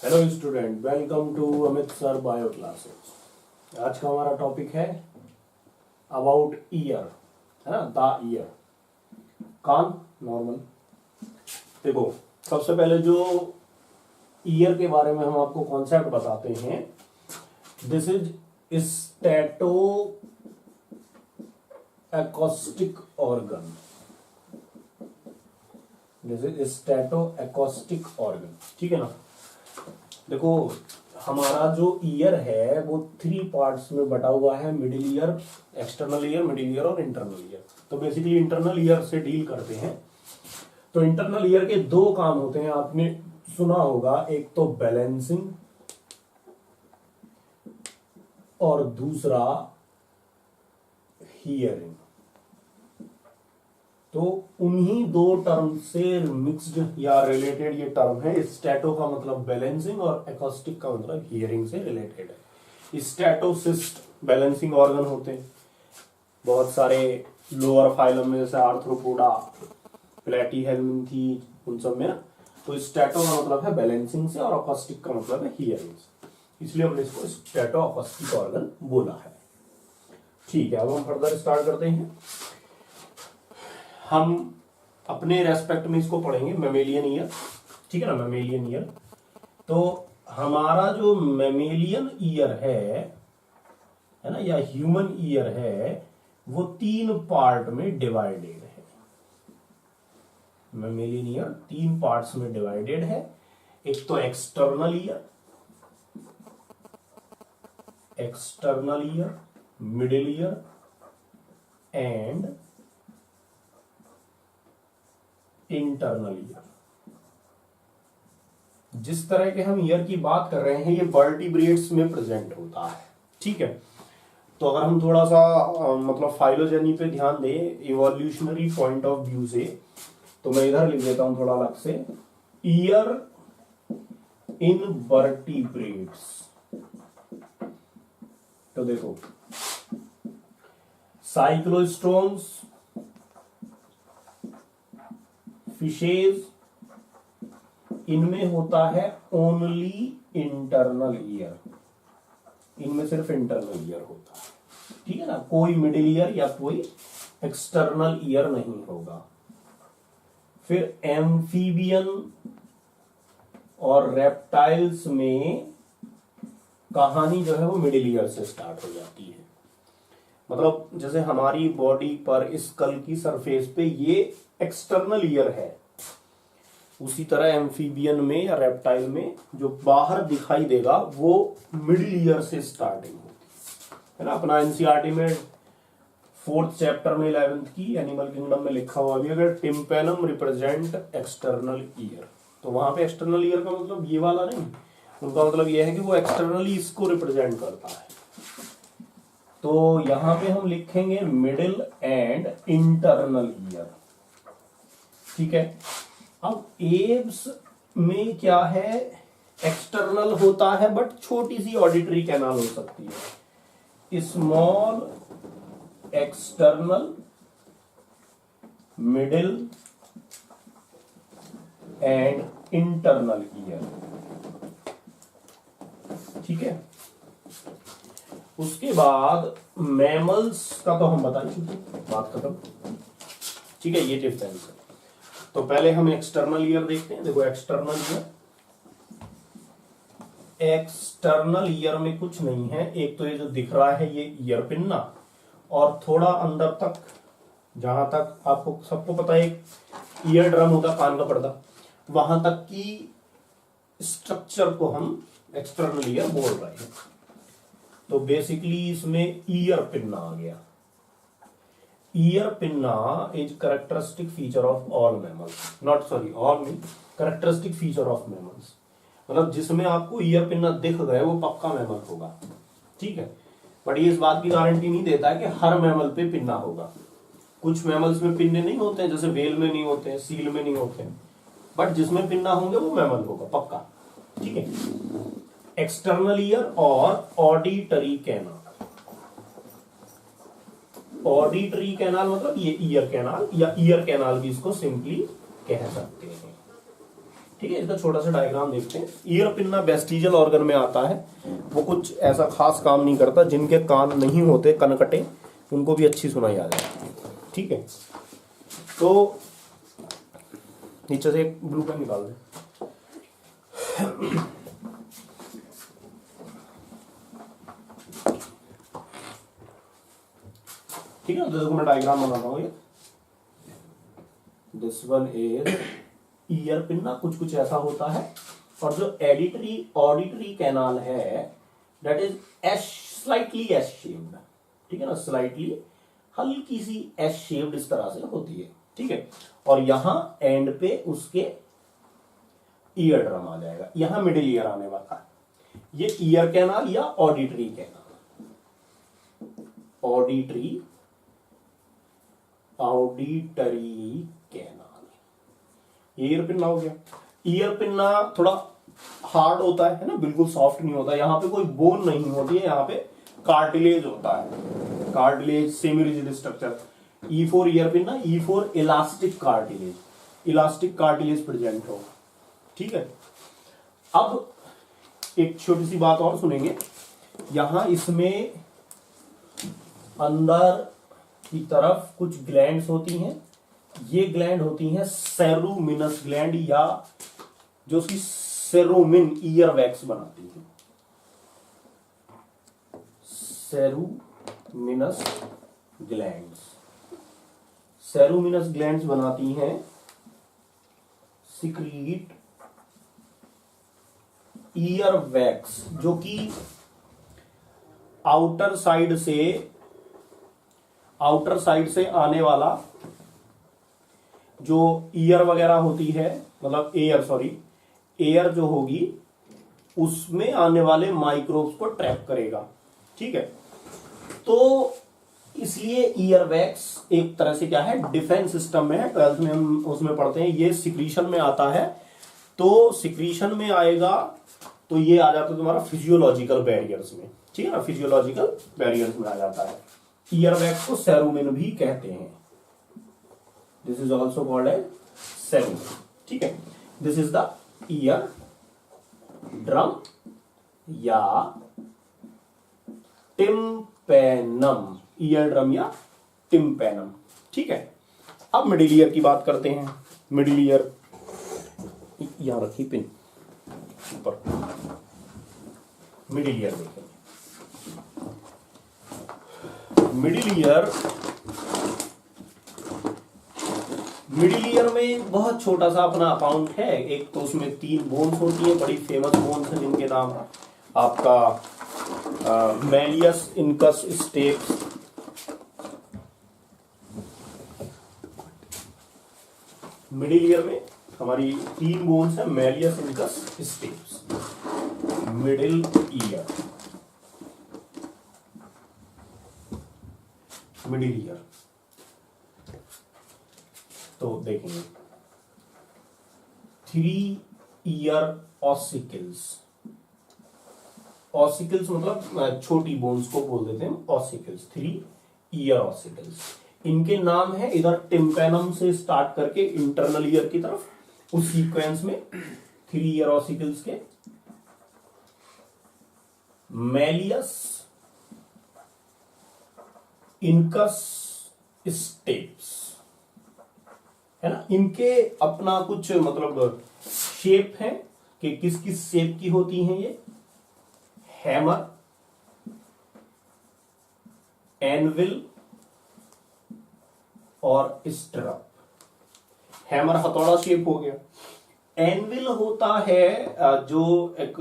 Hello student, welcome to Amit sir bio classes. आज का हमारा टॉपिक है अबाउट ईयर, है ना, द ईयर। Can't normal. देखो, सबसे पहले जो ईयर के बारे में हम आपको कॉन्सेप्ट बताते हैं, this is stato acoustic organ. This is stato acoustic organ, ठीक है ना। देखो, हमारा जो ईयर है वो 3 पार्ट्स में बटा हुआ है, middle ear, external ear, middle ear और इंटरनल ईयर। तो बेसिकली इंटरनल ईयर से डील करते हैं। तो इंटरनल ईयर के 2 काम होते हैं, आपने सुना होगा, एक तो बैलेंसिंग और दूसरा हियरिंग। तो उन्हीं 2 टर्म से मिक्स्ड या रिलेटेड ये टर्म है। स्टैटो का मतलब बैलेंसिंग और एकॉस्टिक का मतलब हियरिंग से रिलेटेड है। स्टैटोसिस्ट बैलेंसिंग ऑर्गन होते हैं बहुत सारे लोअर फाइलम में, जैसे आर्थ्रोपोडा, प्लेटीहेल्मिन्थी, उन सब में। तो स्टैटो का मतलब है बैलेंसिंग से और एकॉस्टिक का मतलब है हियरिंग से, इसलिए हमने इसको स्टैटो एकॉस्टिक ऑर्गन बोला है। ठीक है, अब हम फर्दर स्टार्ट करते हैं। हम अपने रेस्पेक्ट में इसको पढ़ेंगे मैमेलियन ईयर, ठीक है ना, मैमेलियन ईयर। तो हमारा जो मैमेलियन ईयर है ना, या ह्यूमन ईयर है, वो 3 पार्ट में डिवाइडेड है। मैमेलियन ईयर 3 पार्ट्स में डिवाइडेड है। एक तो external ear, middle ear and internal ear. जिस तरह के हम ईयर की बात कर रहे हैं, ये वर्टिब्रेट्स में प्रेजेंट होता है, ठीक है। तो अगर हम थोड़ा सा मतलब फाइलोजेनी पे ध्यान दें, इवोल्यूशनरी पॉइंट ऑफ व्यू से, तो मैं इधर लिख देता हूं थोड़ा अलग से, ईयर इन वर्टिब्रेट्स। तो देखो, साइक्लोस्टोम्स, फिशेज, इनमें होता है ओनली इंटरनल ईयर। इनमें सिर्फ इंटरनल ईयर होता है, ठीक है ना। कोई मिडिल ईयर या कोई एक्सटर्नल ईयर नहीं होगा। फिर एम्फीबियन और रेप्टाइल्स में कहानी जो है वो मिडिल ईयर से स्टार्ट हो जाती है। मतलब जैसे हमारी बॉडी पर स्कल की सरफेस पे ये एक्सटर्नल ईयर है, उसी तरह एम्फीबियन में या रेप्टाइल में जो बाहर दिखाई देगा वो मिडिल ईयर से स्टार्टिंग होती है ना। अपना एनसीईआरटी में 4th चैप्टर में 11th की एनिमल किंगडम में लिखा हुआ भी, अगर टिम्पेनम रिप्रेजेंट एक्सटर्नल ईयर, तो वहां पे एक्सटर्नल ईयर का मतलब ये वाला नहीं, उनका मतलब ये है कि वो एक्सटर्नली इसको रिप्रेजेंट करता है। तो यहां पे हम लिखेंगे मिडिल एंड इंटरनल ईयर, ठीक है। अब एब्स में क्या है, एक्सटर्नल होता है बट छोटी सी ऑडिटरी कैनाल हो सकती है। Small external, middle and internal ear, ठीक है। उसके बाद मैमल्स का तो हम बता चुके, बात खत्म, ठीक है। ये डिफरेंस है। तो पहले हम एक्सटर्नल ईयर देखते हैं। देखो, एक्सटर्नल ईयर में कुछ नहीं है। एक तो ये जो दिख रहा है ये ईयर पिन्ना, और थोड़ा अंदर तक, जहां तक आपको सबको पता है ईयर ड्रम होता, कान का पर्दा, वहां तक की स्ट्रक्चर को हम एक्सटर्नल ईयर बोल रहे हैं। तो बेसिकली इसमें ईयर पिन्ना आ गया। Ear pinna is characteristic feature of all mammals, not sorry all नहीं, कैरेक्टरिस्टिक फीचर ऑफ मैमल्स। मतलब जिसमें आपको ईयर पिन्ना दिख गए वो पक्का मैमल होगा, ठीक है। बट ये इस बात की गारंटी नहीं देता है कि हर मैमल पे पिन्ना होगा। कुछ मैमल्स में पिन्ने नहीं होते हैं, जैसे व्हेल में नहीं होते हैं, सील में नहीं होते हैं, बट जिसमें पिन्ना होंगे वो मैमल होगा पक्का, ठीक है। एक्सटर्नल ईयर और ऑडिटरी कैनाल। ऑडिटरी कैनाल मतलब ये ईयर कैनाल, या ईयर कैनाल भी इसको सिंपली कह सकते हैं, ठीक है, इसका छोटा सा डायग्राम देखते हैं। ईयर पिन्ना वेस्टिजियल ऑर्गन में आता है, वो कुछ ऐसा खास काम नहीं करता, जिनके कान नहीं होते कनकटे उनको भी अच्छी सुनाई आ जाती है। ठीक है, तो नीचे से एक ब्लू पेन निकाल दे। ठीक है, तो देखो मैं डायग्राम बनाता हूँ। ये this one is ear pinna, कुछ कुछ ऐसा होता है। और जो ऑडिटरी कैनाल है that is S, slightly S shaped. ठीक है ना, स्लाइटली हल्की सी एस शेप्ड इस तरह से होती है। ठीक है, और यहां एंड पे उसके ईयर ड्रम आ जाएगा, यहां मिडिल ईयर आने वाला है। ये ईयर कैनाल या auditory canal, auditory canal, ear pinna हो गया। ईयर पिन्ना थोड़ा हार्ड होता है ना, बिल्कुल सॉफ्ट नहीं होता। यहाँ पे कोई बोन नहीं होती है, यहाँ पे कार्टिलेज होता है, cartilage semi rigid structure. E for ear pinna, E for elastic cartilage, elastic cartilage present हो। ठीक है, अब एक छोटी सी बात और सुनेंगे। यहां इसमें अंदर की तरफ कुछ ग्लैंड्स होती हैं, ये ग्लैंड होती हैं सेरुमिनस ग्लैंड, या जो उसकी सेरुमिन ईयर वैक्स बनाती है। सेरुमिनस ग्लैंड्स, सेरुमिनस ग्लैंड्स बनाती हैं सिक्रीट ईयर वैक्स, जो कि आउटर साइड से आने वाला जो ईयर वगैरह होती है, मतलब एयर जो होगी उसमें आने वाले माइक्रोब्स को ट्रैप करेगा। ठीक है, तो इसलिए ईयर वैक्स एक तरह से क्या है, डिफेंस सिस्टम में है। 12th में हम उसमें पढ़ते हैं, ये सिक्रीशन में आता है। तो सिक्रीशन में आएगा तो ये आ जाता है तुम्हारा फिजियोलॉजिकल बैरियर्स में। ठीक है ना, फिजियोलॉजिकल बैरियर्स में आ जाता है। ईयर वैक्स को सेरुमिन भी कहते हैं, this is also called as cerumen. ठीक है, this is the ear drum या टिम्पेनम, ईयर ड्रम या टिम्पेनम। ठीक है, अब मिडिल ईयर की बात करते हैं। मिडिल ईयर यहां रखी पिन ऊपर, मिडिल ईयर देखेंगे। मिडिल ईयर में बहुत छोटा सा अपना अकाउंट है। एक तो उसमें 3 बोन्स होती है, बड़ी फेमस बोन्स है, जिनके नाम आपका malleus incus steps, middle ear में हमारी 3 बोन्स है, malleus incus steps. Middle ear, middle ear तो देखेंगे 3 ईयर ऑसिकल्स। ऑसिकल्स मतलब छोटी बोन्स को बोल देते हैं ऑसिकल्स, 3 ईयर ऑसिकल्स। इनके नाम है इधर टिम्पेनम से स्टार्ट करके इंटरनल ईयर की तरफ, उस सीक्वेंस में 3 ईयर ऑसिकल्स के मैलियस इनकस स्टेप्स है ना। इनके अपना कुछ मतलब शेप है कि किस किस शेप की होती हैं ये, हैमर, एनविल और स्ट्रप। हैमर हथौड़ा शेप हो गया। एनविल होता है जो एक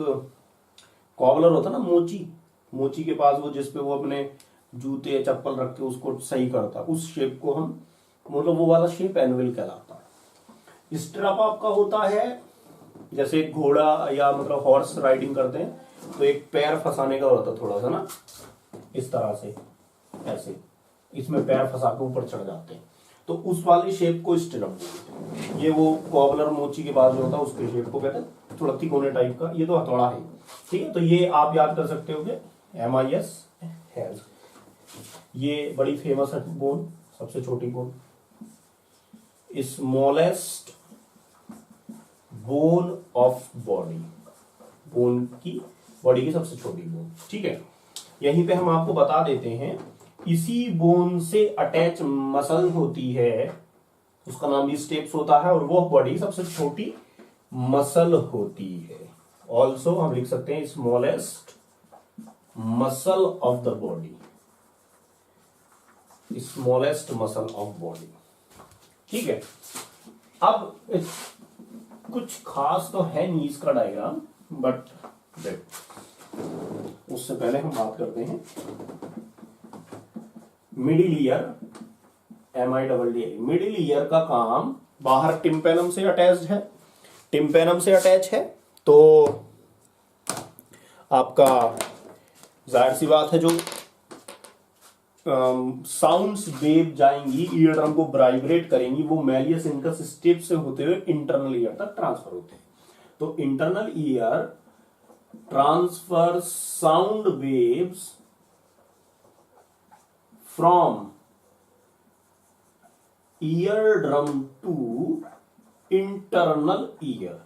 कॉबलर होता ना, मोची के पास, वो जिसपे वो अपने जूते चप्पल रख के उसको सही करता, उस शेप को हम मतलब वो वाला शेप एनविल कहलाता है। स्ट्रप आपका होता है जैसे घोड़ा या मतलब हॉर्स राइडिंग करते हैं तो एक पैर फंसाने का होता है थोड़ा सा ना, इस तरह से ऐसे इसमें पैर फंसा के ऊपर चढ़ जाते हैं, तो उस वाले शेप को स्ट्रप बोलते हैं। ये वो कॉबलर मोची के पास जो होता है उसके शेप को कहते हैं, थोड़ा तिकोने टाइप का। ये तो हथौड़ा है। ठीक है, तो ये आप याद कर सकते हो MIS हैज। ये बड़ी फेमस है बोन, सबसे छोटी bone. Smallest bone of body, bone की, बॉडी की सबसे छोटी बोन। ठीक है, यहीं पे हम आपको बता देते हैं, इसी बोन से अटैच मसल होती है, उसका नाम भी स्टेप्स होता है, और वो बॉडी सबसे छोटी मसल होती है। ऑल्सो हम लिख सकते हैं smallest muscle of the body, smallest muscle of body. ठीक है, अब कुछ खास तो है नहीं इसका डायग्राम, बट उससे पहले हम बात करते हैं middle ear, MIDD। Middle ear का काम बाहर टिम्पेनम से अटैच्ड है, टिम्पेनम से अटैच है, तो आपका जाहिर सी बात है जो साउंड्स वेव जाएंगी ईयर ड्रम को वाइब्रेट करेंगी, वो मैलियस इनकस स्टेप से होते हुए इंटरनल ईयर तक ट्रांसफर होते हैं। तो internal ear transfer sound waves from ear drum to internal ear,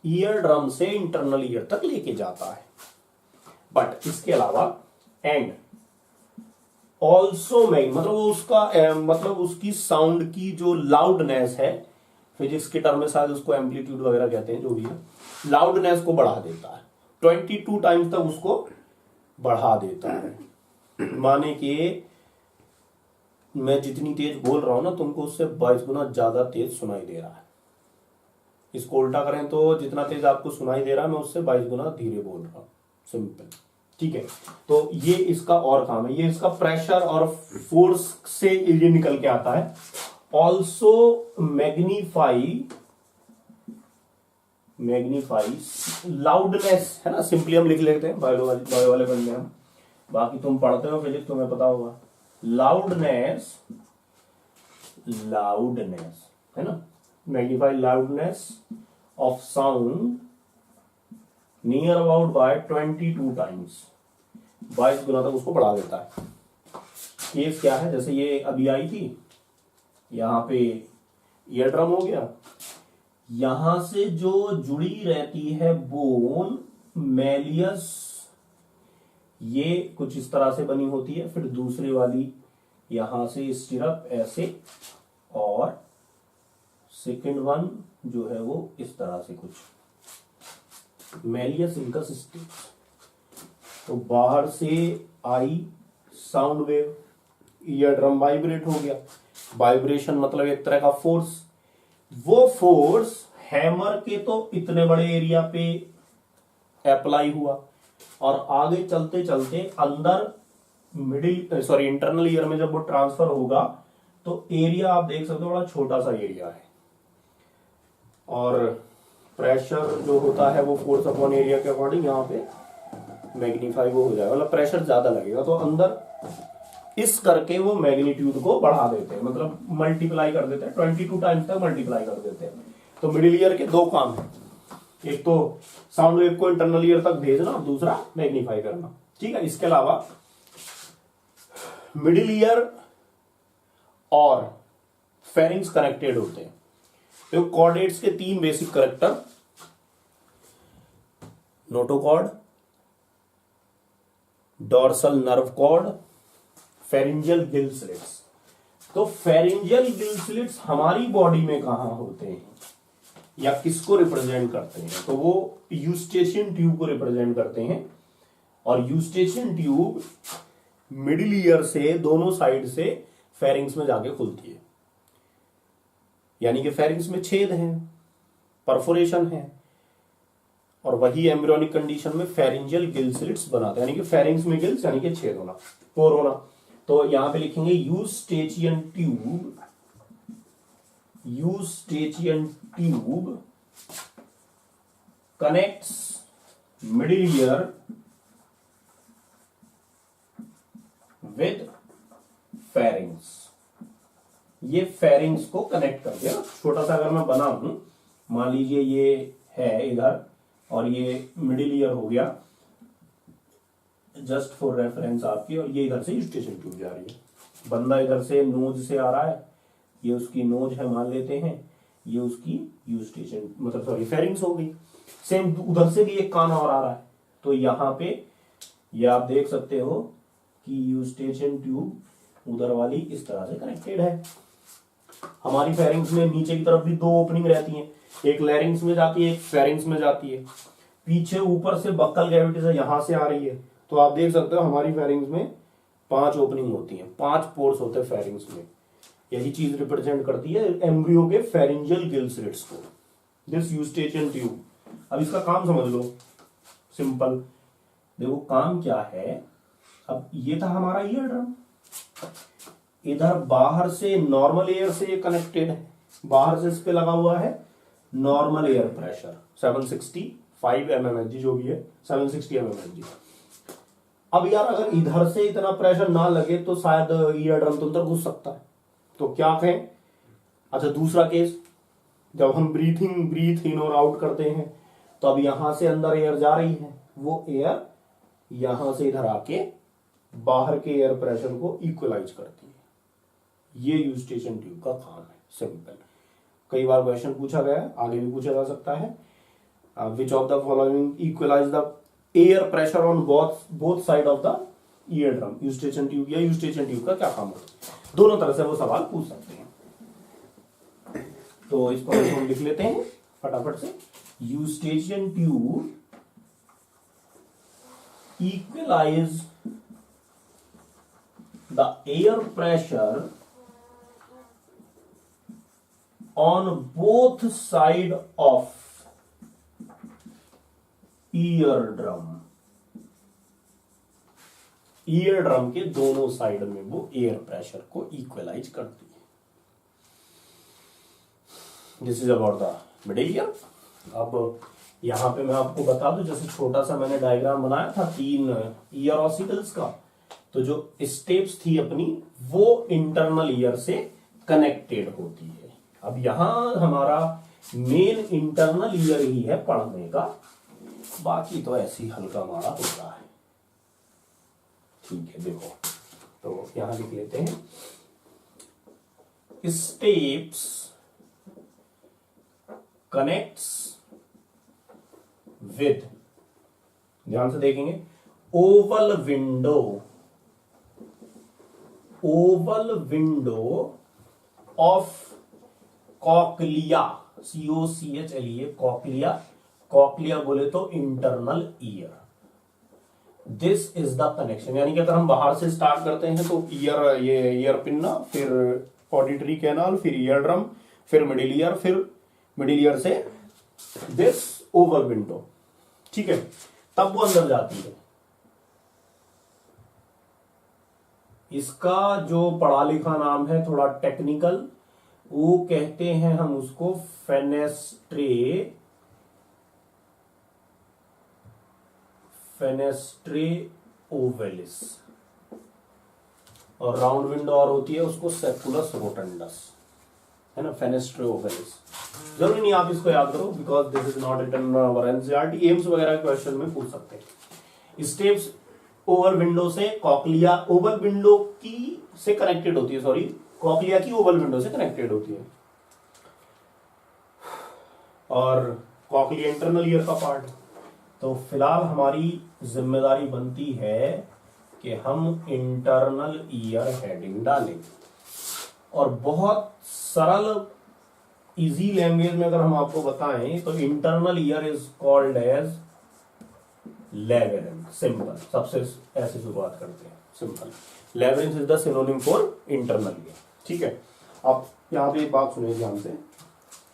ear drum से इंटरनल ईयर तक लेके जाता है। बट इसके अलावा एंड ऑल्सो मतलब उसका मतलब उसकी साउंड की जो लाउडनेस है, फिजिक्स के टर्म में शायद उसको एम्पलीट्यूड वगैरह कहते हैं, जो भी है, लाउडनेस को बढ़ा देता है, 22 टाइम्स तक उसको बढ़ा देता है। माने कि मैं जितनी तेज बोल रहा हूं ना, तुमको उससे 22 गुना ज्यादा तेज सुनाई दे रहा है। इसको उल्टा करें तो जितना तेज आपको सुनाई दे रहा है, मैं उससे 22 गुना धीरे बोल रहा हूं, सिंपल। ठीक है, तो ये इसका और काम है, ये इसका प्रेशर और फोर्स से ये निकल के आता है। ऑल्सो मैग्नीफाई लाउडनेस, है ना, सिंपली हम लिख लेते हैं, बायो वाले बन गए हम, बाकी तुम पढ़ते हो फिजिक्स, तुम्हें पता होगा। लाउडनेस है ना, magnify loudness of sound near about by 22 times, 22 गुना तक उसको बढ़ा देता है। केस क्या है, जैसे ये अभी आई थी, यहां पे ईयर ड्रम हो गया, यहां से जो जुड़ी रहती है बोन मैलियस, ये कुछ इस तरह से बनी होती है, फिर दूसरी वाली यहां से स्टिरअप ऐसे, और सेकंड वन जो है वो इस तरह से कुछ मैलियस इनकस स्टिप्स। तो बाहर से I sound wave, ear drum vibrate हो गया, वाइब्रेशन मतलब एक तरह का फोर्स, वो फोर्स हैमर के तो इतने बड़े एरिया पे अप्लाई हुआ, और आगे चलते चलते अंदर इंटरनल ईयर में जब वो ट्रांसफर होगा, तो एरिया आप देख सकते हो बड़ा छोटा सा एरिया है, और प्रेशर जो होता है वो फोर्स अपॉन एरिया के अकॉर्डिंग यहाँ पे मैग्नीफाई वो हो जाएगा, मतलब प्रेशर ज्यादा लगेगा, तो अंदर इस करके वो मैग्नीट्यूड को बढ़ा देते हैं, मतलब मल्टीप्लाई कर देते हैं, 22 टाइम्स तक मल्टीप्लाई कर देते हैं। तो मिडिल ईयर के दो काम है, एक तो साउंड वेव को इंटरनल ईयर तक भेजना, दूसरा मैग्नीफाई करना। ठीक है, इसके अलावा मिडिल ईयर और फेरिंग्स कनेक्टेड होते हैं। तो कॉर्डेट्स के 3 basic character, notochord, dorsal nerve cord, pharyngeal gill slits. तो फेरिंजियल गिल स्लिट्स हमारी बॉडी में कहां होते हैं या किसको रिप्रेजेंट करते हैं, तो वो यूस्टेशियन ट्यूब को रिप्रेजेंट करते हैं, और यूस्टेशियन ट्यूब मिडिल ईयर से दोनों साइड से फेरिंग्स में जाके खुलती है, यानी कि फेरिंग्स में छेद हैं, परफोरेशन है, और वही एम्ब्रियोनिक कंडीशन में फेरिंजियल गिल स्लिट्स बनाते हैं, यानी कि फेरिंग्स में गिल्स यानी कि छेद होना, पोर होना। तो यहां पे लिखेंगे eustachian tube connects middle ear with pharynx. ये फेरिंग्स को कनेक्ट कर दिया। छोटा सा अगर मैं बना हूं, मान लीजिए ये है इधर और ये मिडिल ईयर हो गया, जस्ट फॉर रेफरेंस आपकी, और ये इधर से यूस्टेशियन ट्यूब जा रही है, बंदा इधर से नोज से आ रहा है, ये उसकी नोज है मान लेते हैं, ये उसकी यूस्टेशन मतलब सॉरी फेरिंग्स हो गई। सेम उधर से भी एक कान और आ रहा है, तो यहाँ पे ये आप देख सकते हो कि यूस्टेशन ट्यूब उधर वाली इस तरह से कनेक्टेड है। हमारी फेरिंग्स में नीचे की तरफ भी दो ओपनिंग रहती हैं, एक लैरिंग्स में जाती है, एक फेरिंग्स में जाती है। पीछे ऊपर से बक्कल कैविटी से यहां से आ रही है, तो आप देख सकते हो हमारी फेरिंग्स में 5 ओपनिंग होती हैं, 5 पोर्स होते हैं फेरिंग्स में। यही चीज रिप्रेजेंट करती है एम्ब्रियो के फेरिंजियल गिल स्लिट्स को, दिस यूस्टेशियन ट्यूब। अब इसका काम समझ लो, सिंपल देखो काम क्या है। अब ये था हमारा ईयर ड्रम, इधर बाहर से नॉर्मल एयर से कनेक्टेड है, बाहर से इस पे लगा हुआ है नॉर्मल एयर प्रेशर 765 mmHg जो भी है 760 mmHg। अब यार अगर इधर से इतना प्रेशर ना लगे तो शायद ईयर ड्रम तो अंदर घुस सकता है, तो क्या कहें। अच्छा दूसरा केस, जब हम ब्रीथ इन और आउट करते हैं तो अब यहां से अंदर एयर जा रही है, वो एयर यहां से इधर आके बाहर के एयर प्रेशर को इक्वलाइज करती है। ये यूस्टेशियन ट्यूब का काम है, सिंपल। कई बार क्वेश्चन पूछा गया है, आगे भी पूछा जा सकता है। Which of the following equalize the air pressure on both side of the ear drum, eustachian tube या यूस्टेशियन ट्यूब का क्या काम होता है। दोनों तरह से वो सवाल पूछ सकते हैं, तो इसको हम लिख लेते हैं फटाफट से। Eustachian tube equalize the air pressure on both side of eardrum, eardrum के दोनों साइड में वो एयर प्रेशर को इक्वलाइज करती है। This is about the middle ear. अब यहां पे मैं आपको बता दूं, जैसे छोटा सा मैंने डायग्राम बनाया था 3 ईयर ऑसिकल्स का, तो जो स्टेप्स थी अपनी वो इंटरनल ईयर से कनेक्टेड होती है। अब यहां हमारा मेन इंटरनल ईयर ही है पढ़ने का, बाकी तो ऐसे ही हल्का मारा हो रहा है। ठीक है, देखो तो यहां लिख लेते हैं स्टेप्स कनेक्ट्स विद, ध्यान से देखेंगे, Oval window of cochlea, COCHLEA, cochlea बोले तो internal year. This is the connection, यानी कि अगर हम बाहर से स्टार्ट करते हैं तो ईयर, ये ईयर पिन्ना, फिर ऑडिटरी कैनाल, फिर ईयर ड्रम, फिर मिडिल ईयर, फिर मिडिल ईयर से दिस ओवल विंडो, ठीक है, तब वो अंदर जाती है। इसका जो पढ़ा लिखा नाम है थोड़ा टेक्निकल, वो कहते हैं हम उसको फेनेस्ट्रे ओवेलिस, और राउंड विंडो और होती है उसको सेपुलस रोटंडस, है ना, फेनेस्ट्रे ओवेलिस। जरूरी नहीं आप इसको याद करो, because this is not written our NCERT, AIIMS वगैरह के क्वेश्चन में पूछ सकते हैं। स्टेप्स ओवल विंडो से कॉकलिया, ओवल विंडो की से कनेक्टेड होती है, सॉरी कॉकलिया की ओवल विंडो से कनेक्टेड होती है, और कॉकलिया इंटरनल ईयर का पार्ट। तो फिलहाल हमारी जिम्मेदारी बनती है कि हम इंटरनल ईयर हेडिंग डालें, और बहुत सरल इजी लैंग्वेज में अगर हम आपको बताएं तो internal ear is called as labyrinth. Simple, सबसे ऐसे शुरुआत करते हैं, simple, labyrinth is the synonym for internal ear. ठीक है, अब यहां पे एक बात सुनिए ध्यान से,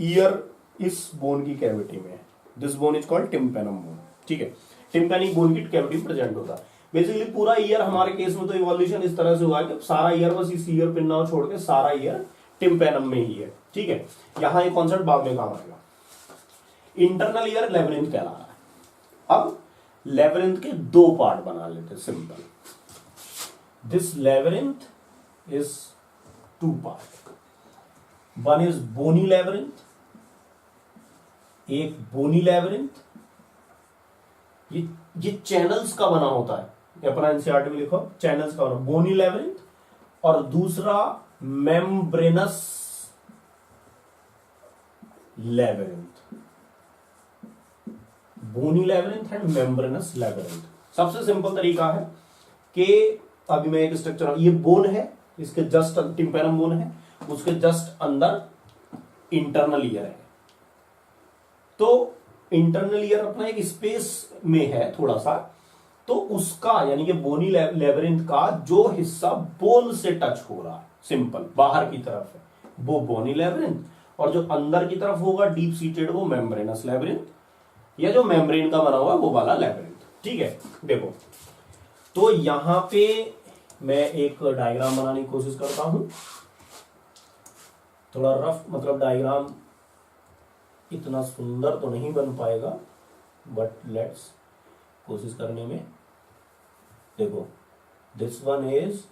ईयर इस बोन की कैविटी में है, this bone is called tympanum bone. ठीक है, टिम्पेनिक बोन की कैविटी प्रेजेंट होता है। बेसिकली पूरा ईयर हमारे केस में तो इवोल्यूशन इस तरह से हुआ है कि सारा ईयर बस इस ईयर पिन्ना छोड़ के सारा ईयर टिम्पेनम में ही है। ठीक है, यहां एक कॉन्सेप्ट बाद में काम आएगा। इंटरनल ईयर लेबिरिंथ कहला रहा है। अब लेबिरिंथ के दो पार्ट बना लेते हैं, simple. This labyrinth is two part, one is bony labyrinth, एक बोनी लेबिरिंथ, ये चैनल्स का बना होता है, अपना एनसीईआरटी में लिखो, चैनल्स का बना बोनी लेबिरिंथ, और दूसरा membranous labyrinth, bony labyrinth and membranous labyrinth. सबसे सिंपल तरीका है कि अभी मैं एक स्ट्रक्चर, ये बोन है, इसके जस्ट टिम्पेनम बोन है, उसके जस्ट अंदर इंटरनल ईयर है। तो इंटरनल ईयर अपना एक स्पेस में है थोड़ा सा, तो उसका यानी कि बोनी लेबिरिंथ का जो हिस्सा बोन से टच हो रहा है, सिंपल बाहर की तरफ है, वो बोनी लेबिरिंथ, और जो अंदर की तरफ होगा डीप सीटेड वो मेम्ब्रेनस लेबिरिंथ, या जो मेम्ब्रेन का बना हुआ वो वाला लेबिरिंथ। ठीक है, देखो तो यहां पे मैं एक डायग्राम बनाने की कोशिश करता हूं, थोड़ा रफ, मतलब डायग्राम इतना सुंदर तो नहीं बन पाएगा, बट लेट्स कोशिश करने में। देखो this one is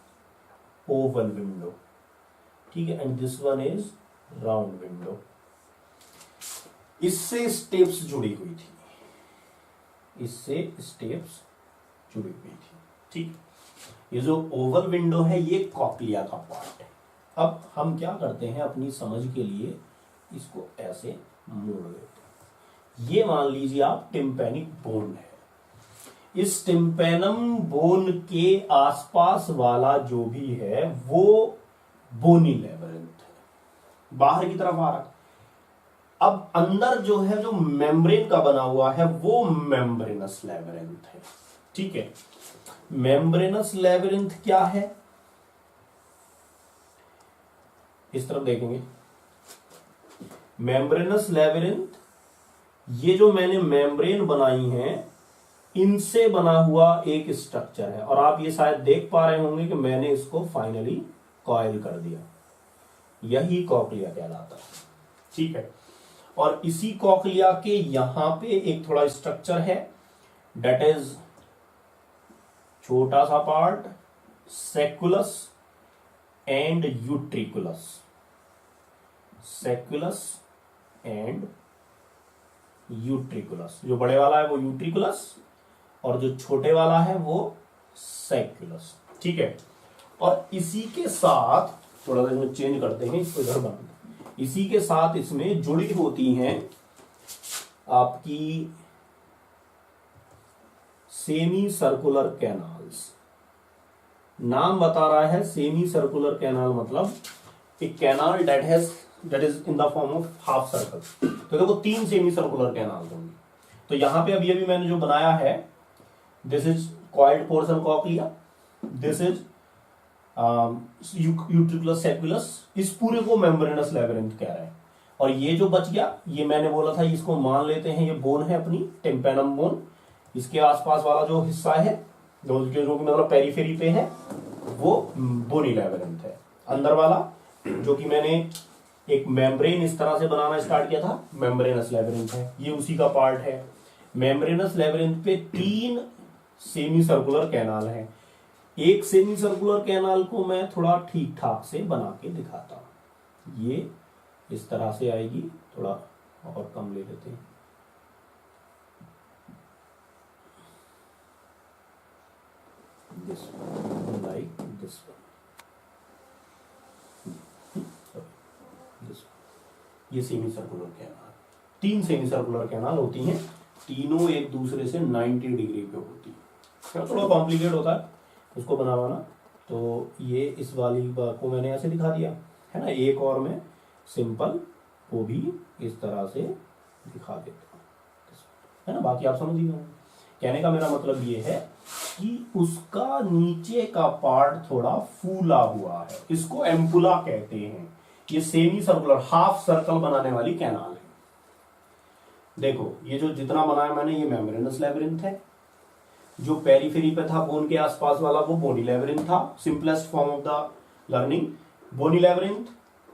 Oval window, ठीक है, and this one is round window. इससे स्टेप्स जुड़ी हुई थी, इससे स्टेप्स जुड़ी हुई थी, ठीक। ये जो ओवल विंडो है ये कॉक्लिया का पार्ट है। अब हम क्या करते हैं, अपनी समझ के लिए इसको ऐसे मोड़ देते हैं। ये मान लीजिए आप टिम्पैनिक बोन है, इस टिम्पेनम बोन के आसपास वाला जो भी है वो बोनी लेबिरिंथ है, बाहर की तरफ आ रहा है। अब अंदर जो है, जो मेम्ब्रेन का बना हुआ है, वो मेम्ब्रेनस लेबिरिंथ है, ठीक है। मेम्ब्रेनस लेबिरिंथ क्या है, इस तरफ देखेंगे। मेम्ब्रेनस लेबिरिंथ, ये जो मैंने मेम्ब्रेन बनाई है इनसे बना हुआ एक स्ट्रक्चर है, और आप ये शायद देख पा रहे होंगे कि मैंने इसको फाइनली कॉइल कर दिया, यही कॉक्लिया कहलाता है, ठीक है। और इसी कॉक्लिया के यहां पे एक थोड़ा स्ट्रक्चर है, डेट इज छोटा सा पार्ट, सेक्युलस एंड यूट्रिकुलस, सेक्युलस एंड यूट्रिकुलस। जो बड़े वाला है वो यूट्रिकुलस, और जो छोटे वाला है वो सेक्युलस, ठीक है। और इसी के साथ थोड़ा सा इसमें चेंज करते हैं, इसको इधर बना, इसी के साथ इसमें जुड़ी होती हैं आपकी सेमी सर्कुलर कैनाल्स। नाम बता रहा है सेमी सर्कुलर कैनाल, मतलब एक canal that is in the form of half circle. तो देखो 3 सेमी सर्कुलर कैनाल होंगे। तो यहां पे अभी मैंने जो बनाया है, this is coiled portion cochlea, this is utriculus sacculus, इस पूरे को मेम्ब्रेनस लेबिरिंथ कह रहे हैं। और ये जो बच गया, ये मैंने बोला था, इसको मान लेते हैं ये बोन है अपनी टिम्पेनम बोन, इसके आसपास वाला जो हिस्सा है जो मतलब पेरिफेरी पे है वो बोनी लेबिरिंथ है। अंदर वाला जो कि मैंने एक मेम्ब्रेन इस तरह से बनाना स्टार्ट किया था, मेम्ब्रेनस लेबिरिंथ है, ये उसी का पार्ट है। मेम्ब्रेनस लेबिरिंथ पे 3 सेमी सर्कुलर कैनाल है। एक सेमी सर्कुलर कैनाल को मैं थोड़ा ठीक ठाक से बना के दिखाता हूं, ये इस तरह से आएगी, थोड़ा और कम ले लेते हैं। This one, like this one, this one. ये semi circular canal, 3 semi circular canal होती हैं, तीनों एक दूसरे से 90 डिग्री पे होती है। थोड़ा कॉम्प्लिकेट होता है उसको बनाना। तो ये इस वाली को मैंने ऐसे दिखा दिया है ना, एक और मैं सिंपल वो भी इस तरह से दिखा देता हूँ, है ना। बाकी आप समझ गए। कहने का मेरा मतलब ये है कि उसका नीचे का पार्ट थोड़ा फूला हुआ है, इसको एम्पुला कहते हैं। ये सेमी सर्कुलर हाफ सर्कल बनाने वाली कैनाल है। देखो ये जो जितना बनाया मैंने, ये मेम्ब्रेनस लेबिरिंथ है, जो पेरिफेरी पे था बोन के आसपास वाला वो बोनी लेबिरिंथ था। Simplest form of the learning, bony labyrinth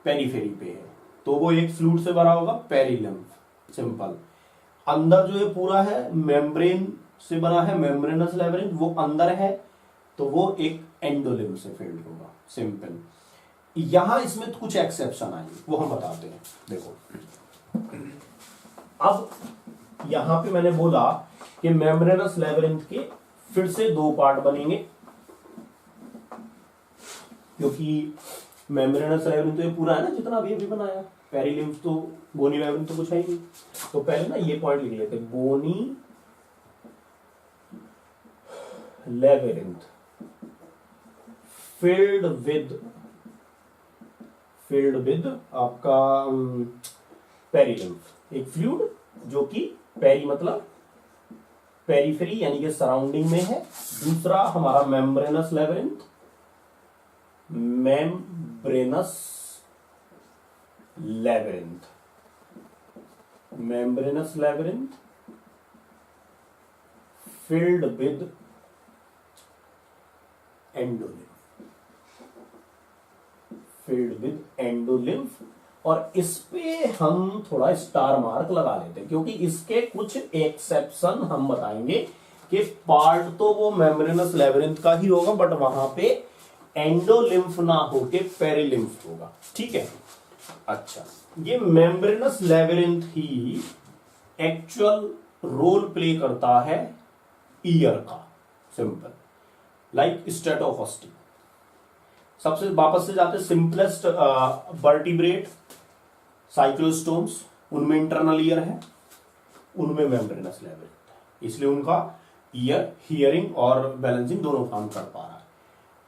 periphery पे है तो वो एक फ्लूइड से भरा होगा, पेरिलिम्फ, सिंपल। अंदर जो ये पूरा है मेम्ब्रेन से बना है, मेम्ब्रेनस लेबिरिंथ, वो अंदर है तो वो एक एंडोलिम्फ से फिल्ड होगा, सिंपल। यहां इसमें कुछ एक्सेप्शन आई, वो हम बताते हैं। देखो अब यहां पे मैंने बोला कि मेम्ब्रेनस लेबिरिंथ के फिर से 2 पार्ट बनेंगे, क्योंकि मेम्ब्रेनस लेबिरिंथ तो ये पूरा है ना जितना अभी बनाया, पेरिलिम्फ तो बोनी लेबिरिंथ तो कुछ है ही नहीं। तो पहले ना ये पॉइंट लिख लेते, बोनी लेबिरिंथ फिल्ड विद आपका पेरिलिम्फ, एक फ्लूइड जो कि पेरी मतलब पेरिफेरी यानी कि सराउंडिंग में है। दूसरा हमारा membranes labyrinth, membranes labyrinth filled with endolymph, और इस पे हम थोड़ा स्टार मार्क लगा लेते हैं क्योंकि इसके कुछ एक्सेप्शन हम बताएंगे कि पार्ट तो वो मेम्ब्रेनस लेबिरिंथ का ही होगा बट वहां पे एंडोलिम्फ ना होके पेरिलिम्फ होगा। ठीक है, अच्छा, ये मेम्ब्रेनस लेबिरिंथ ही एक्चुअल रोल प्ले करता है ईयर का, सिंपल लाइक स्ट्रेटोफॉस्टी। सबसे वापस से जाते सिंपलेस्ट वर्टिब्रेट साइक्लोस्टोम्स, उनमें इंटरनल ईयर है, उनमें मेम्ब्रेनस लेबिरिंथ है, इसलिए उनका ईयर हियरिंग और बैलेंसिंग दोनों काम कर पा रहा है।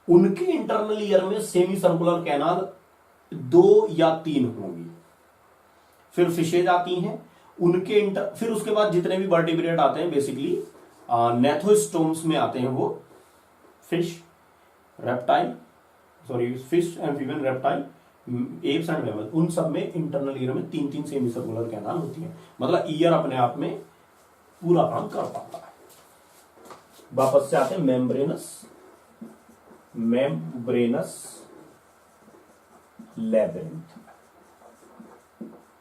उनके इंटरनल ईयर में सेमी सर्कुलर कैनाल 2 या 3 होंगी। फिर फिशेज आती हैं, उनके फिर उसके बाद जितने भी वर्टिब्रेट आते हैं बेसिकली नेथोस्टोम्स में आते हैं, वो fish, reptile, sorry fish, amphibian, reptile, apps and mammal, उन सब में इंटरनल ईयर में 3-3 सेमी सर्कुलर कैनाल होती है। मतलब ईयर अपने आप में पूरा काम कर पाता है। वापस से आते हैं मेम्ब्रेनस लेबिरिंथ।